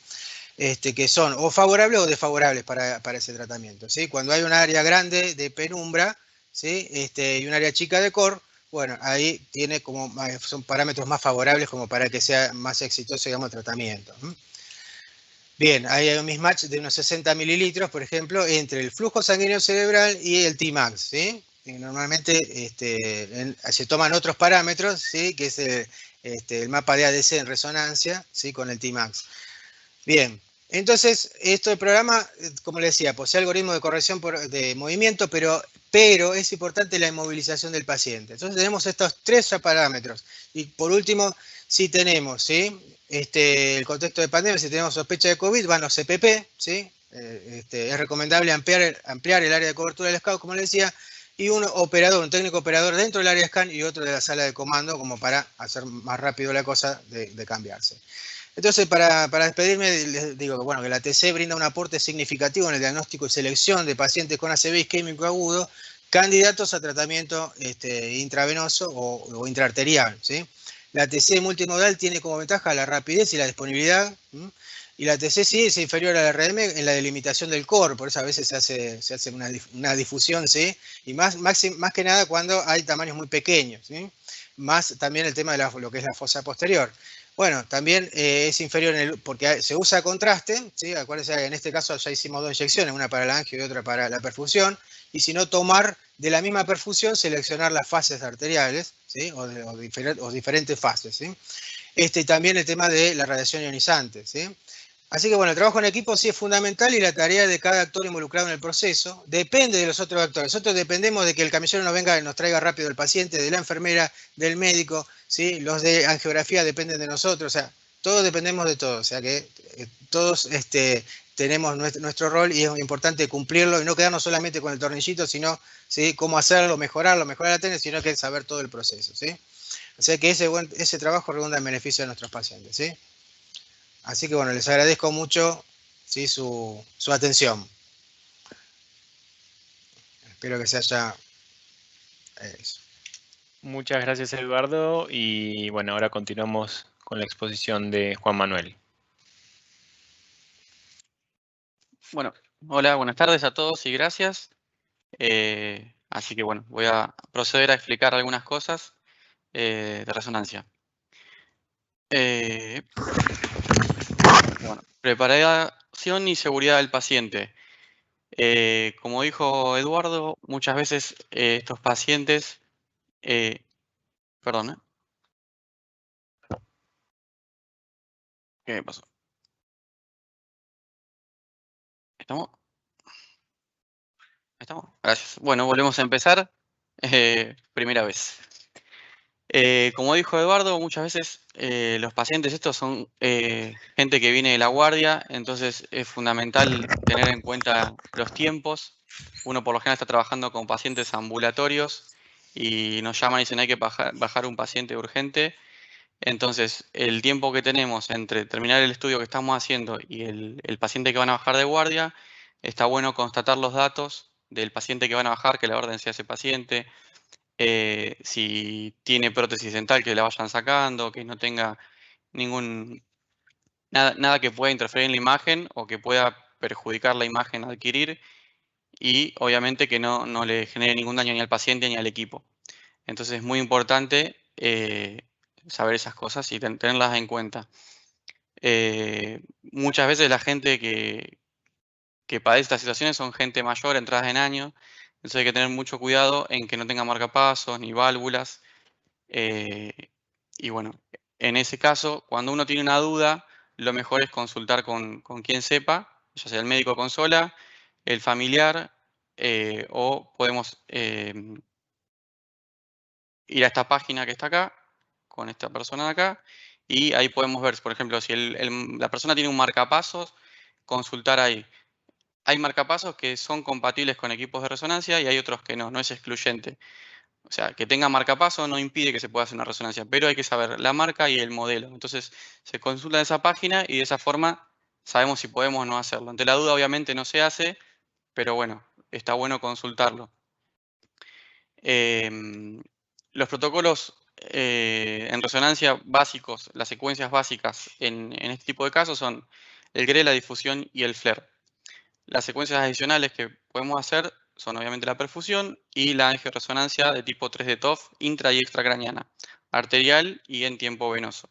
Que son o favorables o desfavorables para ese tratamiento, ¿sí? Cuando hay un área grande de penumbra, ¿sí? Y un área chica de core, bueno, ahí son parámetros más favorables como para que sea más exitoso, digamos, el tratamiento. Bien, ahí hay un mismatch de unos 60 mililitros, por ejemplo, entre el flujo sanguíneo cerebral y el Tmax, ¿sí? Y normalmente se toman otros parámetros, ¿sí? Que es el mapa de ADC en resonancia, ¿sí? Con el Tmax. Bien, entonces, esto del programa, como les decía, posee algoritmo de corrección de movimiento, pero es importante la inmovilización del paciente. Entonces tenemos estos 3 parámetros. Y por último, si tenemos, ¿sí? El contexto de pandemia, si tenemos sospecha de COVID, van los CPP, ¿sí? Es recomendable ampliar el área de cobertura del SCAO, como les decía, y un técnico operador dentro del área de scan y otro de la sala de comando, como para hacer más rápido la cosa de cambiarse. Entonces, para despedirme, les digo bueno, que la TC brinda un aporte significativo en el diagnóstico y selección de pacientes con ACV isquémico agudo, candidatos a tratamiento intravenoso o intraarterial, ¿sí? La TC multimodal tiene como ventaja la rapidez y la disponibilidad, ¿sí? Y la TC sí es inferior a la RM en la delimitación del core, por eso a veces se hace una difusión, ¿sí? Y más que nada cuando hay tamaños muy pequeños, ¿sí? Más también el tema de lo que es la fosa posterior. Bueno, también es inferior porque se usa contraste, ¿sí? Acuérdense que en este caso ya hicimos 2 inyecciones, una para el angio y otra para la perfusión, y si no tomar de la misma perfusión seleccionar las fases arteriales, ¿sí? o diferentes fases. ¿Sí? También el tema de la radiación ionizante. ¿Sí? Así que bueno, el trabajo en equipo sí es fundamental y la tarea de cada actor involucrado en el proceso depende de los otros actores. Nosotros dependemos de que el camillero nos venga y nos traiga rápido el paciente, de la enfermera, del médico, ¿sí? Los de angiografía dependen de nosotros, o sea, todos dependemos de todos, o sea que todos tenemos nuestro rol y es importante cumplirlo y no quedarnos solamente con el tornillito, sino ¿sí? Cómo hacerlo, mejorarlo, mejorar la técnica, sino que saber todo el proceso. ¿Sí? O sea que ese trabajo redunda en beneficio de nuestros pacientes. ¿Sí? Así que bueno, les agradezco mucho ¿sí? su atención. Espero que se haya... Eso. Muchas gracias, Eduardo. Y bueno, ahora continuamos con la exposición de Juan Manuel. Bueno, hola, buenas tardes a todos y gracias. Así que bueno, voy a proceder a explicar algunas cosas de resonancia. Bueno, preparación y seguridad del paciente. Como dijo Eduardo, muchas veces estos pacientes... perdón, ¿qué me pasó? ¿Estamos? ¿Estamos? Gracias. Bueno, volvemos a empezar. Primera vez. Como dijo Eduardo, muchas veces los pacientes estos son gente que viene de la guardia, entonces es fundamental tener en cuenta los tiempos. Uno por lo general está trabajando con pacientes ambulatorios y nos llaman y dicen hay que bajar un paciente urgente. Entonces el tiempo que tenemos entre terminar el estudio que estamos haciendo y el paciente que van a bajar de guardia, está bueno constatar los datos del paciente que van a bajar, que la orden sea ese paciente. Si tiene prótesis dental, que la vayan sacando, que no tenga nada que pueda interferir en la imagen o que pueda perjudicar la imagen a adquirir y obviamente que no le genere ningún daño ni al paciente ni al equipo. Entonces es muy importante saber esas cosas y tenerlas en cuenta. Muchas veces la gente que padece estas situaciones son gente mayor, entradas en años, entonces hay que tener mucho cuidado en que no tenga marcapasos ni válvulas. Y bueno, en ese caso, cuando uno tiene una duda, lo mejor es consultar con quien sepa, ya sea el médico de consola, el familiar, o podemos ir a esta página que está acá, con esta persona de acá, y ahí podemos ver, por ejemplo, si la persona tiene un marcapasos, consultar ahí. Hay marcapasos que son compatibles con equipos de resonancia y hay otros que no es excluyente. O sea, que tenga marcapaso no impide que se pueda hacer una resonancia, pero hay que saber la marca y el modelo. Entonces, se consulta esa página y de esa forma sabemos si podemos o no hacerlo. Ante la duda, obviamente, no se hace, pero bueno, está bueno consultarlo. Los protocolos en resonancia básicos, las secuencias básicas en este tipo de casos son el GRE, la difusión y el FLAIR. Las secuencias adicionales que podemos hacer son obviamente la perfusión y la angioresonancia de tipo 3 de TOF intra y extracraniana, arterial y en tiempo venoso.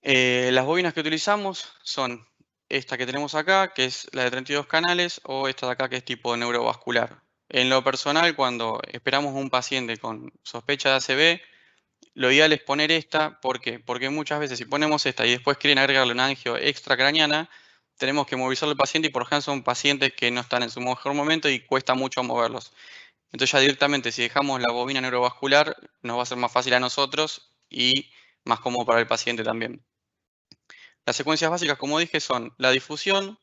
Las bobinas que utilizamos son esta que tenemos acá, que es la de 32 canales, o esta de acá que es tipo neurovascular. En lo personal, cuando esperamos un paciente con sospecha de ACV, lo ideal es poner esta. ¿Por qué? Porque muchas veces si ponemos esta y después quieren agregarle una angio extracraniana, tenemos que movilizar al paciente y por ejemplo son pacientes que no están en su mejor momento y cuesta mucho moverlos. Entonces ya directamente si dejamos la bobina neurovascular nos va a ser más fácil a nosotros y más cómodo para el paciente también. Las secuencias básicas, como dije, son la difusión.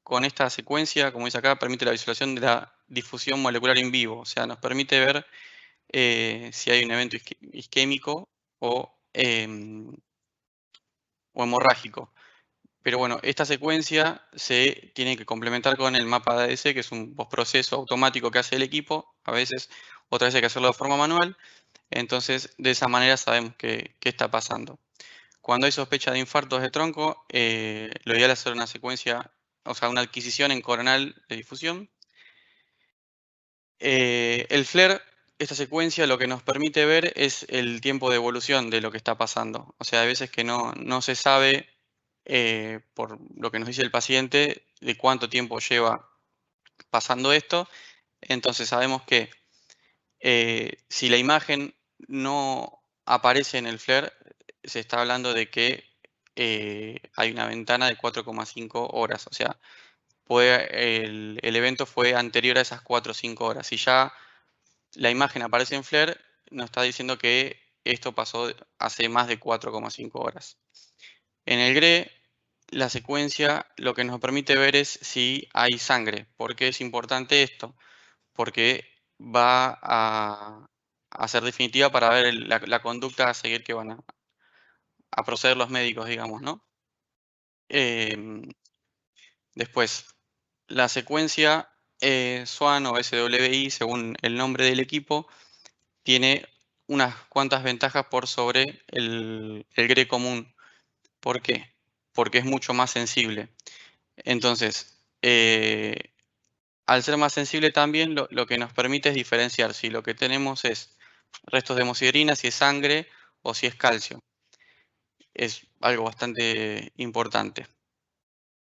Con esta secuencia, como dice acá, permite la visualización de la difusión molecular in vivo. O sea, nos permite ver si hay un evento isquémico o hemorrágico. Pero bueno, esta secuencia se tiene que complementar con el mapa de ADC, que es un postproceso automático que hace el equipo. A veces, otras veces hay que hacerlo de forma manual. Entonces, de esa manera sabemos qué está pasando. Cuando hay sospecha de infartos de tronco, lo ideal es hacer una secuencia, o sea, una adquisición en coronal de difusión. El FLAIR, esta secuencia, lo que nos permite ver es el tiempo de evolución de lo que está pasando. O sea, hay veces que no se sabe, por lo que nos dice el paciente, de cuánto tiempo lleva pasando esto. Entonces sabemos que si la imagen no aparece en el flare, se está hablando de que hay una ventana de 4,5 horas. O sea, el evento fue anterior a esas 4 o 5 horas. Si ya la imagen aparece en flare, nos está diciendo que esto pasó hace más de 4,5 horas. En el GRE, la secuencia lo que nos permite ver es si hay sangre. ¿Por qué es importante esto? Porque va a ser definitiva para ver la conducta a seguir que van a proceder los médicos, digamos, ¿no? Después, la secuencia SWAN o SWI, según el nombre del equipo, tiene unas cuantas ventajas por sobre el GRE común. ¿Por qué? Porque es mucho más sensible. Entonces, al ser más sensible también, lo que nos permite es diferenciar si lo que tenemos es restos de hemosiderina, si es sangre o si es calcio. Es algo bastante importante.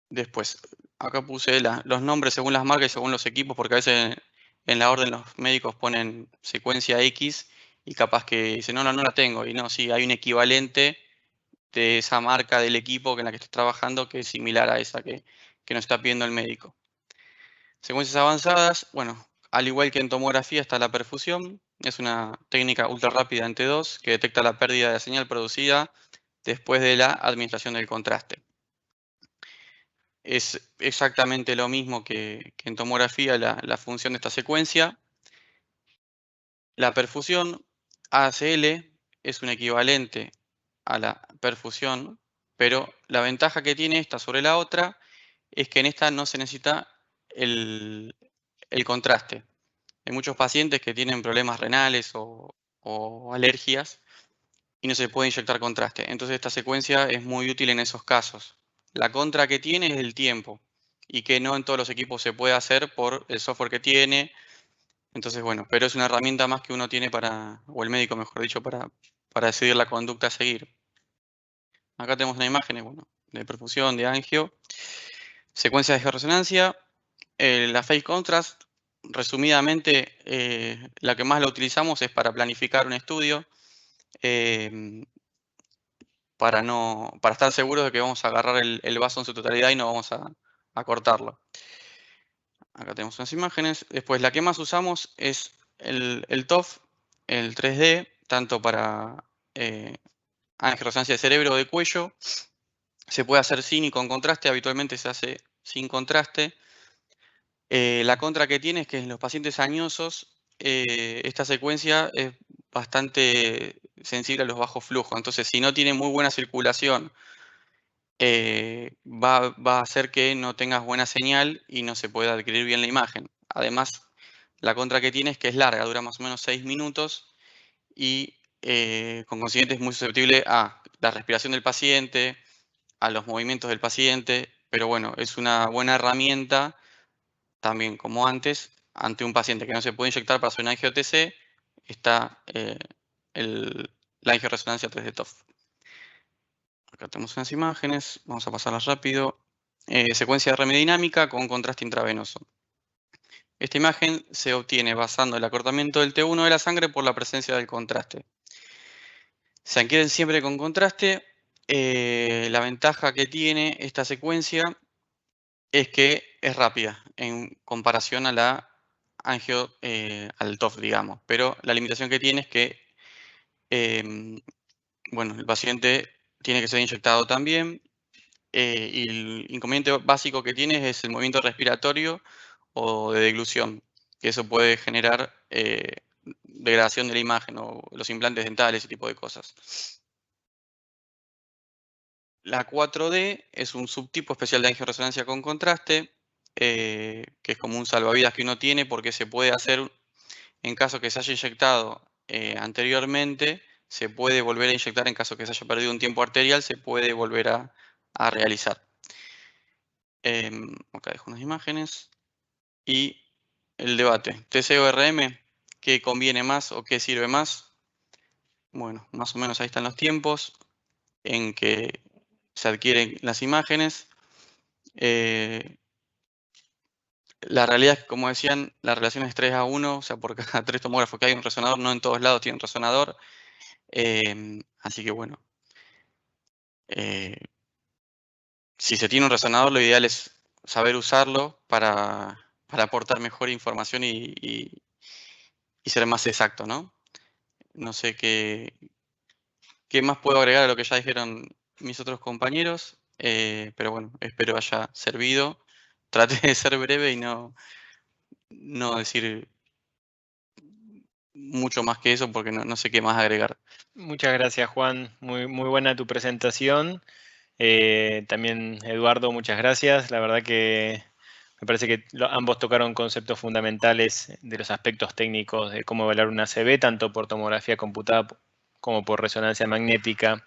Después, acá puse los nombres según las marcas y según los equipos, porque a veces en la orden los médicos ponen secuencia X y capaz que dicen, no, no la tengo. Y no, sí, hay un equivalente de esa marca del equipo en la que estés trabajando que es similar a esa que nos está pidiendo el médico. Secuencias avanzadas, bueno, al igual que en tomografía está la perfusión. Es una técnica ultra rápida en T2 que detecta la pérdida de señal producida después de la administración del contraste. Es exactamente lo mismo que en tomografía la función de esta secuencia. La perfusión ACL es un equivalente a la perfusión, pero la ventaja que tiene esta sobre la otra es que en esta no se necesita el contraste. Hay muchos pacientes que tienen problemas renales o alergias y no se puede inyectar contraste. Entonces esta secuencia es muy útil en esos casos. La contra que tiene es el tiempo y que no en todos los equipos se puede hacer por el software que tiene. Entonces, bueno, pero es una herramienta más que uno tiene o el médico, mejor dicho, para decidir la conducta a seguir. Acá tenemos una imagen, bueno, de perfusión, de angio. Secuencias de resonancia. La phase contrast, resumidamente, la que más la utilizamos es para planificar un estudio, para estar seguros de que vamos a agarrar el vaso en su totalidad y no vamos a cortarlo. Acá tenemos unas imágenes. Después, la que más usamos es el TOF, el 3D, tanto para angioresonancia de cerebro o de cuello. Se puede hacer sin y con contraste, habitualmente se hace sin contraste. La contra que tiene es que en los pacientes añosos esta secuencia es bastante sensible a los bajos flujos. Entonces, si no tiene muy buena circulación, va a hacer que no tengas buena señal y no se pueda adquirir bien la imagen. Además, la contra que tiene es que es larga, dura más o menos 6 minutos y con consiguiente es muy susceptible a la respiración del paciente, a los movimientos del paciente, pero bueno, es una buena herramienta también, como antes, ante un paciente que no se puede inyectar para hacer una angio-TC, está la angioresonancia 3D TOF. Acá tenemos unas imágenes, vamos a pasarlas rápido. Secuencia de remedinámica con contraste intravenoso. Esta imagen se obtiene basando el acortamiento del T1 de la sangre por la presencia del contraste. Se adquieren siempre con contraste. La ventaja que tiene esta secuencia es que es rápida en comparación a la al TOF, digamos. Pero la limitación que tiene es que bueno, el paciente tiene que ser inyectado también. Y el inconveniente básico que tiene es el movimiento respiratorio o de deglución, que eso puede generar degradación de la imagen o los implantes dentales, ese tipo de cosas. La 4D es un subtipo especial de angioresonancia con contraste, que es como un salvavidas que uno tiene porque se puede hacer en caso que se haya inyectado anteriormente, se puede volver a inyectar en caso que se haya perdido un tiempo arterial, se puede volver a realizar. Acá dejo unas imágenes. Y el debate, TC o RM, ¿qué conviene más o qué sirve más? Bueno, más o menos ahí están los tiempos en que se adquieren las imágenes. La realidad es que, como decían, la relación es 3:1, o sea, por cada 3 tomógrafos que hay un resonador, no en todos lados tienen resonador. Así que bueno, eh, si se tiene un resonador, lo ideal es saber usarlo para aportar mejor información y ser más exacto, ¿no? No sé qué más puedo agregar a lo que ya dijeron mis otros compañeros, pero bueno, espero haya servido. Traté de ser breve y no decir mucho más que eso porque no sé qué más agregar. Muchas gracias, Juan. Muy buena tu presentación. También, Eduardo, muchas gracias. La verdad que me parece que ambos tocaron conceptos fundamentales de los aspectos técnicos de cómo evaluar una ACV, tanto por tomografía computada como por resonancia magnética.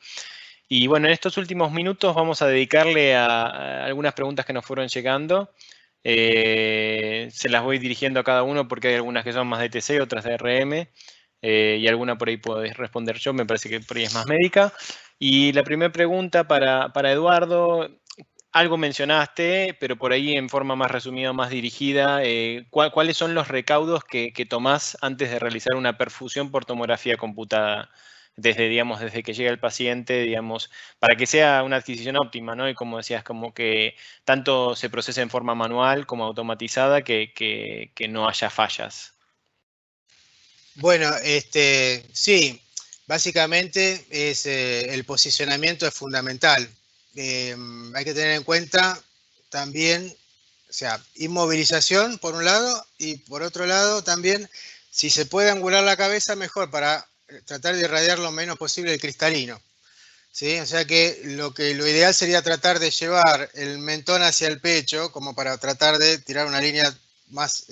Y bueno, en estos últimos minutos vamos a dedicarle a algunas preguntas que nos fueron llegando. Se las voy dirigiendo a cada uno porque hay algunas que son más de TC, otras de RM, y alguna por ahí podéis responder yo, me parece que por ahí es más médica. Y la primera pregunta para Eduardo, algo mencionaste, pero por ahí en forma más resumida, más dirigida, ¿cuáles son los recaudos que tomás antes de realizar una perfusión por tomografía computada? Digamos, desde que llega el paciente, digamos, para que sea una adquisición óptima, ¿no? Y como decías, como que tanto se procese en forma manual como automatizada, que no haya fallas. Bueno, sí, básicamente es, el posicionamiento es fundamental. Hay que tener en cuenta también, o sea, inmovilización por un lado y por otro lado también, si se puede angular la cabeza, mejor para tratar de irradiar lo menos posible el cristalino. ¿Sí? O sea que lo ideal sería tratar de llevar el mentón hacia el pecho, como para tratar de tirar una línea más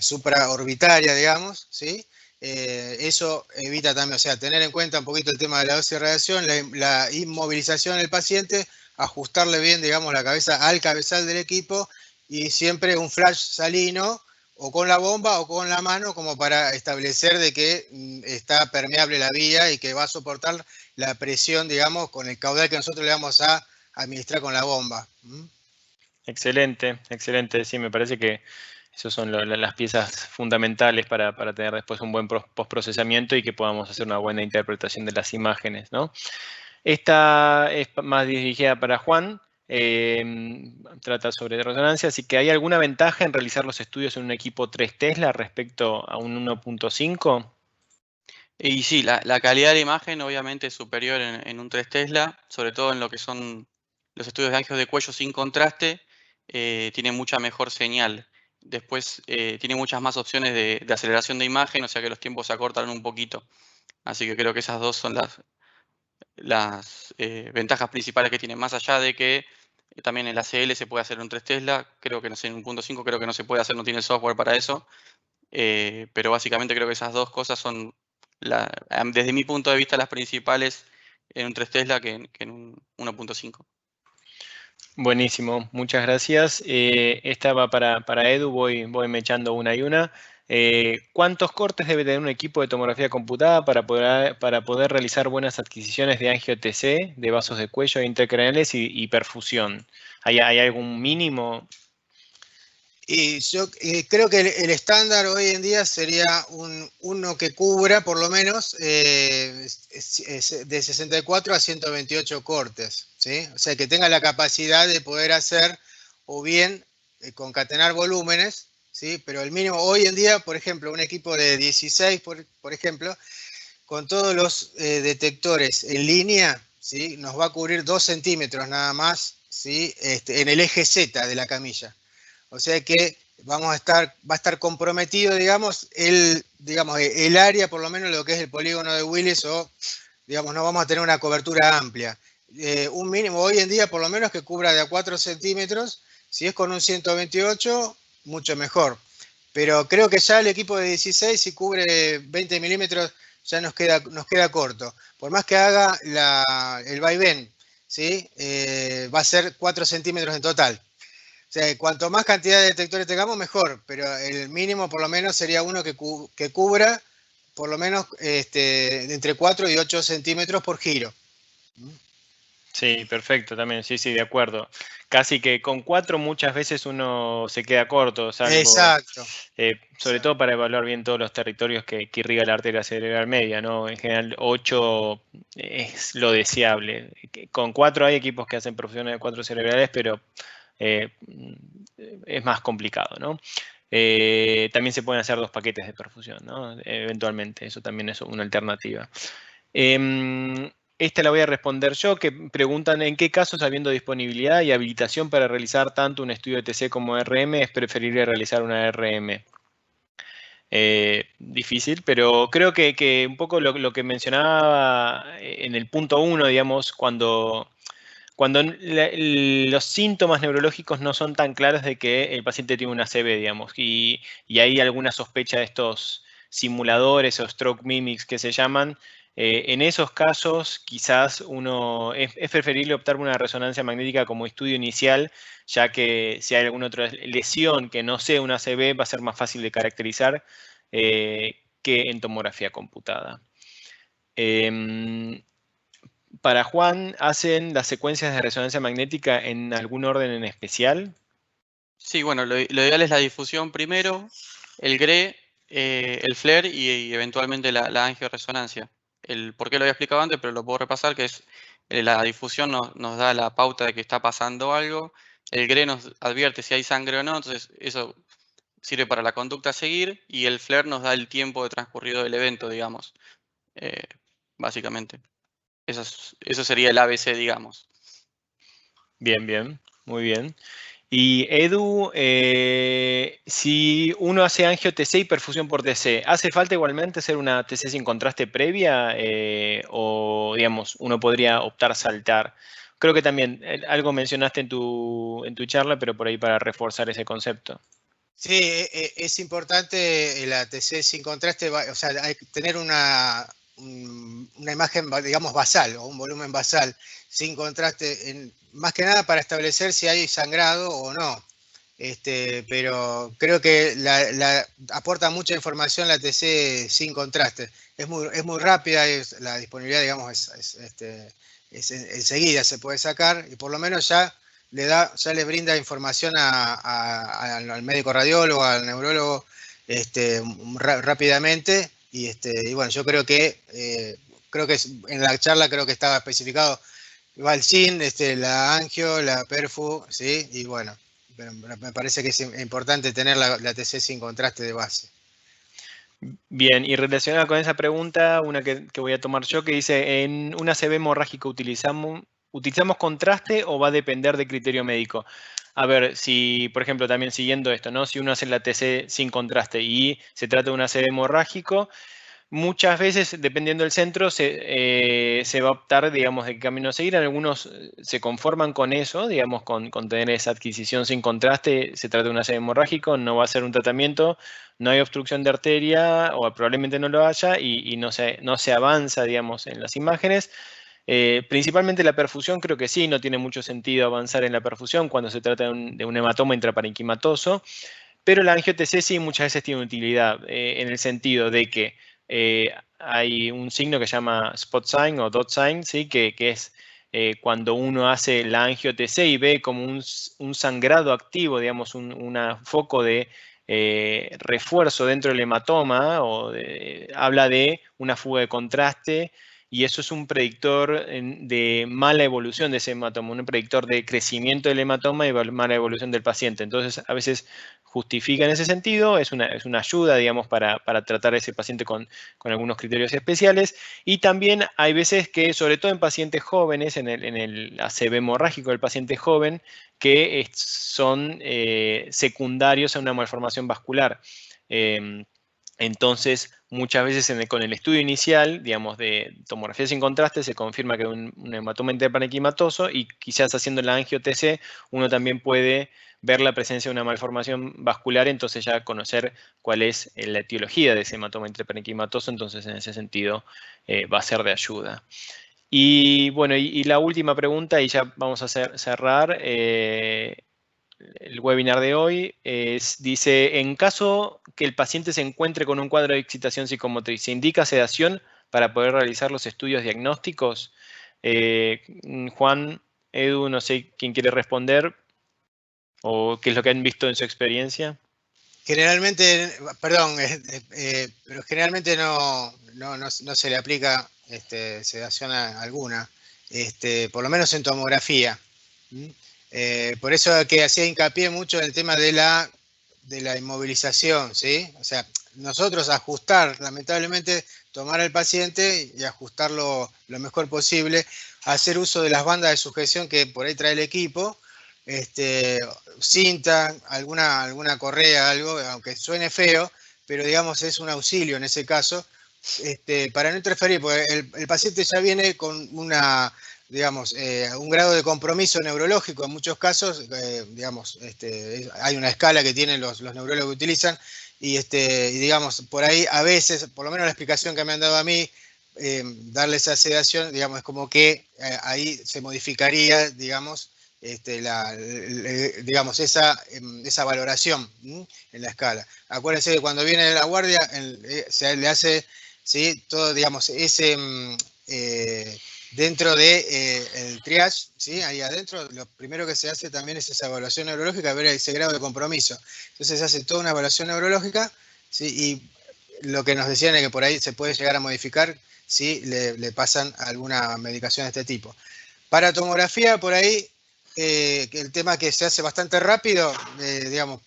supraorbitaria, digamos, ¿sí? Eso evita también, o sea, tener en cuenta un poquito el tema de la dosis de radiación, la inmovilización del paciente, ajustarle bien, digamos, la cabeza al cabezal del equipo y siempre un flash salino o con la bomba o con la mano como para establecer de que está permeable la vía y que va a soportar la presión, digamos, con el caudal que nosotros le vamos a administrar con la bomba. Excelente, excelente. Sí, me parece que esas son las piezas fundamentales para tener después un buen postprocesamiento y que podamos hacer una buena interpretación de las imágenes, ¿no? Esta es más dirigida para Juan. Trata sobre resonancia, así que ¿hay alguna ventaja en realizar los estudios en un equipo 3 Tesla respecto a un 1.5? Y sí, la calidad de la imagen obviamente es superior en un 3 Tesla, sobre todo en lo que son los estudios de angios de cuello sin contraste, tiene mucha mejor señal. Después tiene muchas más opciones de aceleración de imagen, o sea que los tiempos se acortan un poquito. Así que creo que esas dos son las ventajas principales que tiene. Más allá de que también el ACL se puede hacer en un 3 Tesla, creo que no sé, en un 1.5 creo que no se puede hacer, no tiene el software para eso. Pero básicamente creo que esas dos cosas son, desde mi punto de vista, las principales en un 3 Tesla que en un 1.5. Buenísimo, muchas gracias. Esta va para Edu, voy mechando una y una. ¿Cuántos cortes debe tener un equipo de tomografía computada para poder realizar buenas adquisiciones de angio-TC, de vasos de cuello intercraneales y perfusión? ¿Hay algún mínimo? Y yo creo que el estándar hoy en día sería uno que cubra por lo menos de 64 a 128 cortes, ¿sí? O sea, que tenga la capacidad de poder hacer o bien concatenar volúmenes, ¿sí? Pero el mínimo, hoy en día, por ejemplo, un equipo de 16, por ejemplo, con todos los detectores en línea, ¿sí? Nos va a cubrir 2 centímetros nada más, ¿sí? En el eje Z de la camilla. O sea que va a estar comprometido, digamos, el área, por lo menos lo que es el polígono de Willis, o, digamos, no vamos a tener una cobertura amplia. Un mínimo hoy en día, por lo menos, que cubra de a 4 centímetros. Si es con un 128, mucho mejor. Pero creo que ya el equipo de 16, si cubre 20 milímetros, ya nos queda corto. Por más que haga el vaivén, ¿sí? Va a ser 4 centímetros en total. O sea, cuanto más cantidad de detectores tengamos, mejor, pero el mínimo por lo menos sería uno que cubra por lo menos entre 4 y 8 centímetros por giro. Sí, perfecto, también, sí, sí, de acuerdo. Casi que con 4 muchas veces uno se queda corto, salvo, Exacto, sobre exacto. todo para evaluar bien todos los territorios que irriga la arteria cerebral media, ¿no? En general, 8 es lo deseable. Con 4 hay equipos que hacen perfusiones de 4 cerebrales, pero eh, es más complicado, ¿no? También se pueden hacer 2 paquetes de perfusión, ¿no? Eventualmente, eso también es una alternativa. Esta la voy a responder yo, que preguntan en qué casos, habiendo disponibilidad y habilitación para realizar tanto un estudio de TC como RM, es preferible realizar una RM. Difícil, pero creo que un poco lo que mencionaba en el punto 1, digamos, cuando los síntomas neurológicos no son tan claros de que el paciente tiene una ACV, digamos, y hay alguna sospecha de estos simuladores o stroke mimics que se llaman, en esos casos quizás es preferible optar por una resonancia magnética como estudio inicial, ya que si hay alguna otra lesión que no sea una ACV va a ser más fácil de caracterizar que en tomografía computada. Para Juan, ¿hacen las secuencias de resonancia magnética en algún orden en especial? Sí, bueno, lo ideal es la difusión primero, el GRE, el FLAIR y eventualmente la angioresonancia. ¿Por qué lo había explicado antes? Pero lo puedo repasar, que es la difusión nos da la pauta de que está pasando algo, el GRE nos advierte si hay sangre o no, entonces eso sirve para la conducta a seguir, y el FLAIR nos da el tiempo de transcurrido del evento, digamos, eh, básicamente. Eso sería el ABC, digamos. Bien, bien, muy bien. Y Edu, si uno hace angio-TC y perfusión por TC, ¿hace falta igualmente hacer una TC sin contraste previa? O, digamos, uno podría optar saltar. Creo que también algo mencionaste en tu charla, pero por ahí para reforzar ese concepto. Sí, es importante el ATC sin contraste, o sea, hay que tener una imagen, digamos, basal o un volumen basal sin contraste, más que nada para establecer si hay sangrado o no. Pero creo que aporta mucha información la TC sin contraste. Es muy rápida, la disponibilidad, digamos, enseguida se puede sacar y por lo menos ya le brinda información al médico radiólogo, al neurólogo, rápidamente. Y bueno, yo creo que en la charla creo que estaba especificado Valsin, la angio, la perfu, ¿sí? Y bueno, pero me parece que es importante tener la TC sin contraste de base. Bien, y relacionada con esa pregunta, una que voy a tomar yo, que dice, ¿en una ACV hemorrágica utilizamos contraste o va a depender de criterio médico? A ver, si, por ejemplo, también siguiendo esto, ¿no? Si uno hace la TC sin contraste y se trata de un ACV hemorrágico, muchas veces, dependiendo del centro, se va a optar, digamos, de qué camino seguir. Algunos se conforman con eso, digamos, con tener esa adquisición sin contraste. Se trata de un ACV hemorrágico, no va a ser un tratamiento, no hay obstrucción de arteria, o probablemente no lo haya, y no se avanza, digamos, en las imágenes. Principalmente la perfusión, creo que sí, no tiene mucho sentido avanzar en la perfusión cuando se trata de un hematoma intraparenquimatoso. Pero la angio-TC sí muchas veces tiene utilidad, en el sentido de que hay un signo que se llama spot sign o dot sign, ¿sí? que es cuando uno hace la angio-TC y ve como un sangrado activo, digamos, un foco de refuerzo dentro del hematoma, habla de una fuga de contraste, y eso es un predictor de mala evolución de ese hematoma, un predictor de crecimiento del hematoma y mala evolución del paciente. Entonces, a veces justifica en ese sentido, es una ayuda, digamos, para tratar a ese paciente con algunos criterios especiales. Y también hay veces que, sobre todo en pacientes jóvenes, en el ACV hemorrágico del paciente joven, que son secundarios a una malformación vascular. Entonces, muchas veces con el estudio inicial, digamos, de tomografía sin contraste, se confirma que hay un hematoma intraparenquimatoso, y quizás haciendo la angio-TC uno también puede ver la presencia de una malformación vascular, entonces ya conocer cuál es la etiología de ese hematoma intraparenquimatoso, entonces en ese sentido va a ser de ayuda. Y bueno, y la última pregunta, y ya vamos a cerrar el webinar de hoy, dice, en caso que el paciente se encuentre con un cuadro de excitación psicomotriz, ¿se indica sedación para poder realizar los estudios diagnósticos? Juan, Edu, no sé quién quiere responder o qué es lo que han visto en su experiencia. Generalmente, perdón, pero generalmente no se le aplica sedación alguna, por lo menos en tomografía. Por eso que hacía hincapié mucho en el tema de la inmovilización, ¿sí? O sea, nosotros ajustar, lamentablemente, tomar al paciente y ajustarlo lo mejor posible, hacer uso de las bandas de sujeción que por ahí trae el equipo, cinta, alguna correa, algo, aunque suene feo, pero digamos es un auxilio en ese caso, para no interferir, porque el paciente ya viene con una, digamos, un grado de compromiso neurológico en muchos casos, digamos, hay una escala que tienen los neurólogos que utilizan, y digamos, por ahí a veces, por lo menos la explicación que me han dado a mí, darle esa sedación, digamos, es como que ahí se modificaría, digamos, digamos esa valoración en la escala. Acuérdense que cuando viene la guardia se le hace, ¿sí? Todo, digamos, dentro de el triage, ¿sí? Ahí adentro, lo primero que se hace también es esa evaluación neurológica, ver ese grado de compromiso. Entonces se hace toda una evaluación neurológica, ¿sí? Y lo que nos decían es que por ahí se puede llegar a modificar si le pasan alguna medicación de este tipo. Para tomografía, por ahí, el tema que se hace bastante rápido, digamos,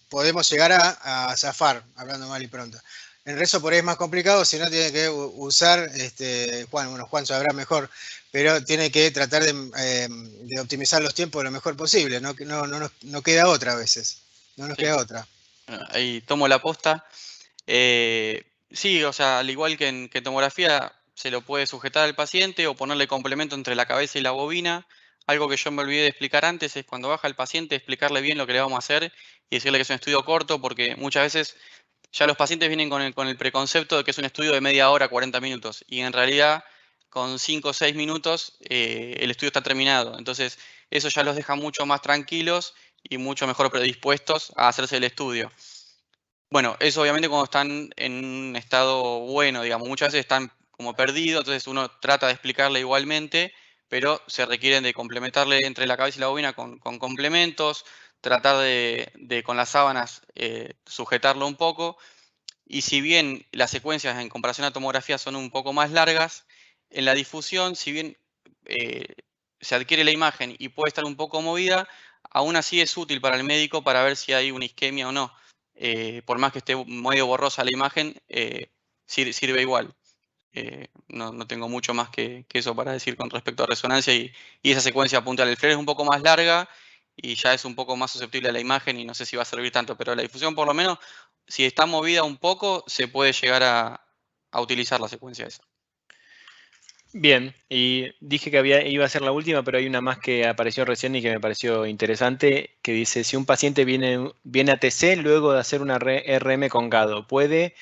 podemos llegar a zafar, hablando mal y pronto. En rezo por ahí es más complicado, si no tiene que usar, Juan sabrá mejor, pero tiene que tratar de optimizar los tiempos lo mejor posible, no queda otra a veces, no nos queda otra. Ahí tomo la posta. Sí, o sea, al igual que en tomografía, se lo puede sujetar al paciente o ponerle complemento entre la cabeza y la bobina. Algo que yo me olvidé de explicar antes es cuando baja el paciente, explicarle bien lo que le vamos a hacer y decirle que es un estudio corto, porque muchas veces ya los pacientes vienen con el preconcepto de que es un estudio de media hora, 40 minutos, y en realidad con 5 o 6 minutos el estudio está terminado. Entonces, eso ya los deja mucho más tranquilos y mucho mejor predispuestos a hacerse el estudio. Bueno, eso obviamente cuando están en un estado bueno, digamos, muchas veces están como perdidos, entonces uno trata de explicarle igualmente, pero se requieren de complementarle entre la cabeza y la bobina con complementos, tratar de con las sábanas sujetarlo un poco, y si bien las secuencias en comparación a tomografía son un poco más largas, en la difusión, si bien se adquiere la imagen y puede estar un poco movida, aún así es útil para el médico para ver si hay una isquemia o no. Por más que esté medio borrosa la imagen, sirve igual. No tengo mucho más que eso para decir con respecto a resonancia y esa secuencia puntual. El FLAIR es un poco más larga y ya es un poco más susceptible a la imagen y no sé si va a servir tanto, pero la difusión por lo menos, si está movida un poco, se puede llegar a utilizar la secuencia esa. Bien, y dije que iba a ser la última, pero hay una más que apareció recién y que me pareció interesante, que dice, si un paciente viene a TC luego de hacer una RM con GADO, ¿puede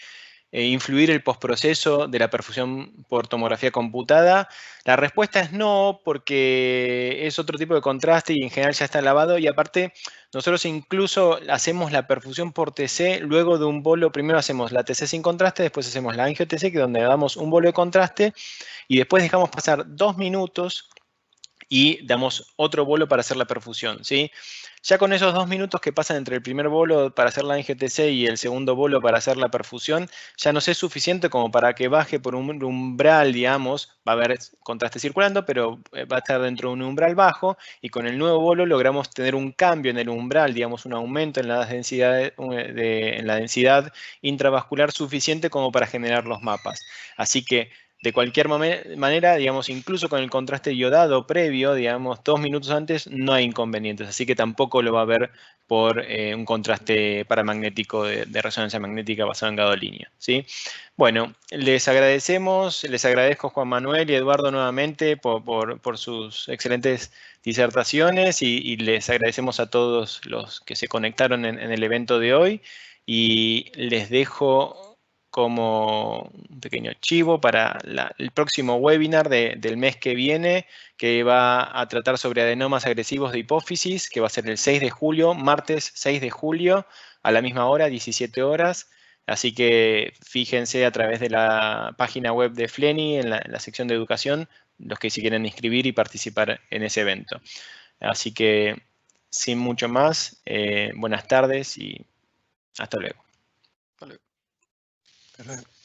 influir el postproceso de la perfusión por tomografía computada? La respuesta es no, porque es otro tipo de contraste y en general ya está lavado, y aparte nosotros incluso hacemos la perfusión por TC luego de un bolo. Primero hacemos la TC sin contraste, después hacemos la angio-TC, que es donde damos un bolo de contraste, y después dejamos pasar 2 minutos y damos otro bolo para hacer la perfusión, ¿sí? Ya con esos 2 minutos que pasan entre el primer bolo para hacer la angio-TC y el segundo bolo para hacer la perfusión, ya nos es suficiente como para que baje por un umbral, digamos, va a haber contraste circulando, pero va a estar dentro de un umbral bajo, y con el nuevo bolo logramos tener un cambio en el umbral, digamos, un aumento en la densidad intravascular suficiente como para generar los mapas. Así que de cualquier manera, digamos, incluso con el contraste iodado previo, digamos, 2 minutos antes, no hay inconvenientes. Así que tampoco lo va a ver por un contraste paramagnético de resonancia magnética basado en gadolinio, ¿sí? Bueno, les agradezco Juan Manuel y Eduardo nuevamente por sus excelentes disertaciones, y les agradecemos a todos los que se conectaron en el evento de hoy, y les dejo como un pequeño chivo para el próximo webinar del mes que viene, que va a tratar sobre adenomas agresivos de hipófisis, que va a ser el 6 de julio, martes 6 de julio, a la misma hora, 17 horas. Así que fíjense a través de la página web de FLENI, en la sección de educación, los que se quieren inscribir y participar en ese evento. Así que, sin mucho más, buenas tardes y hasta luego. Hasta luego. Hasta luego.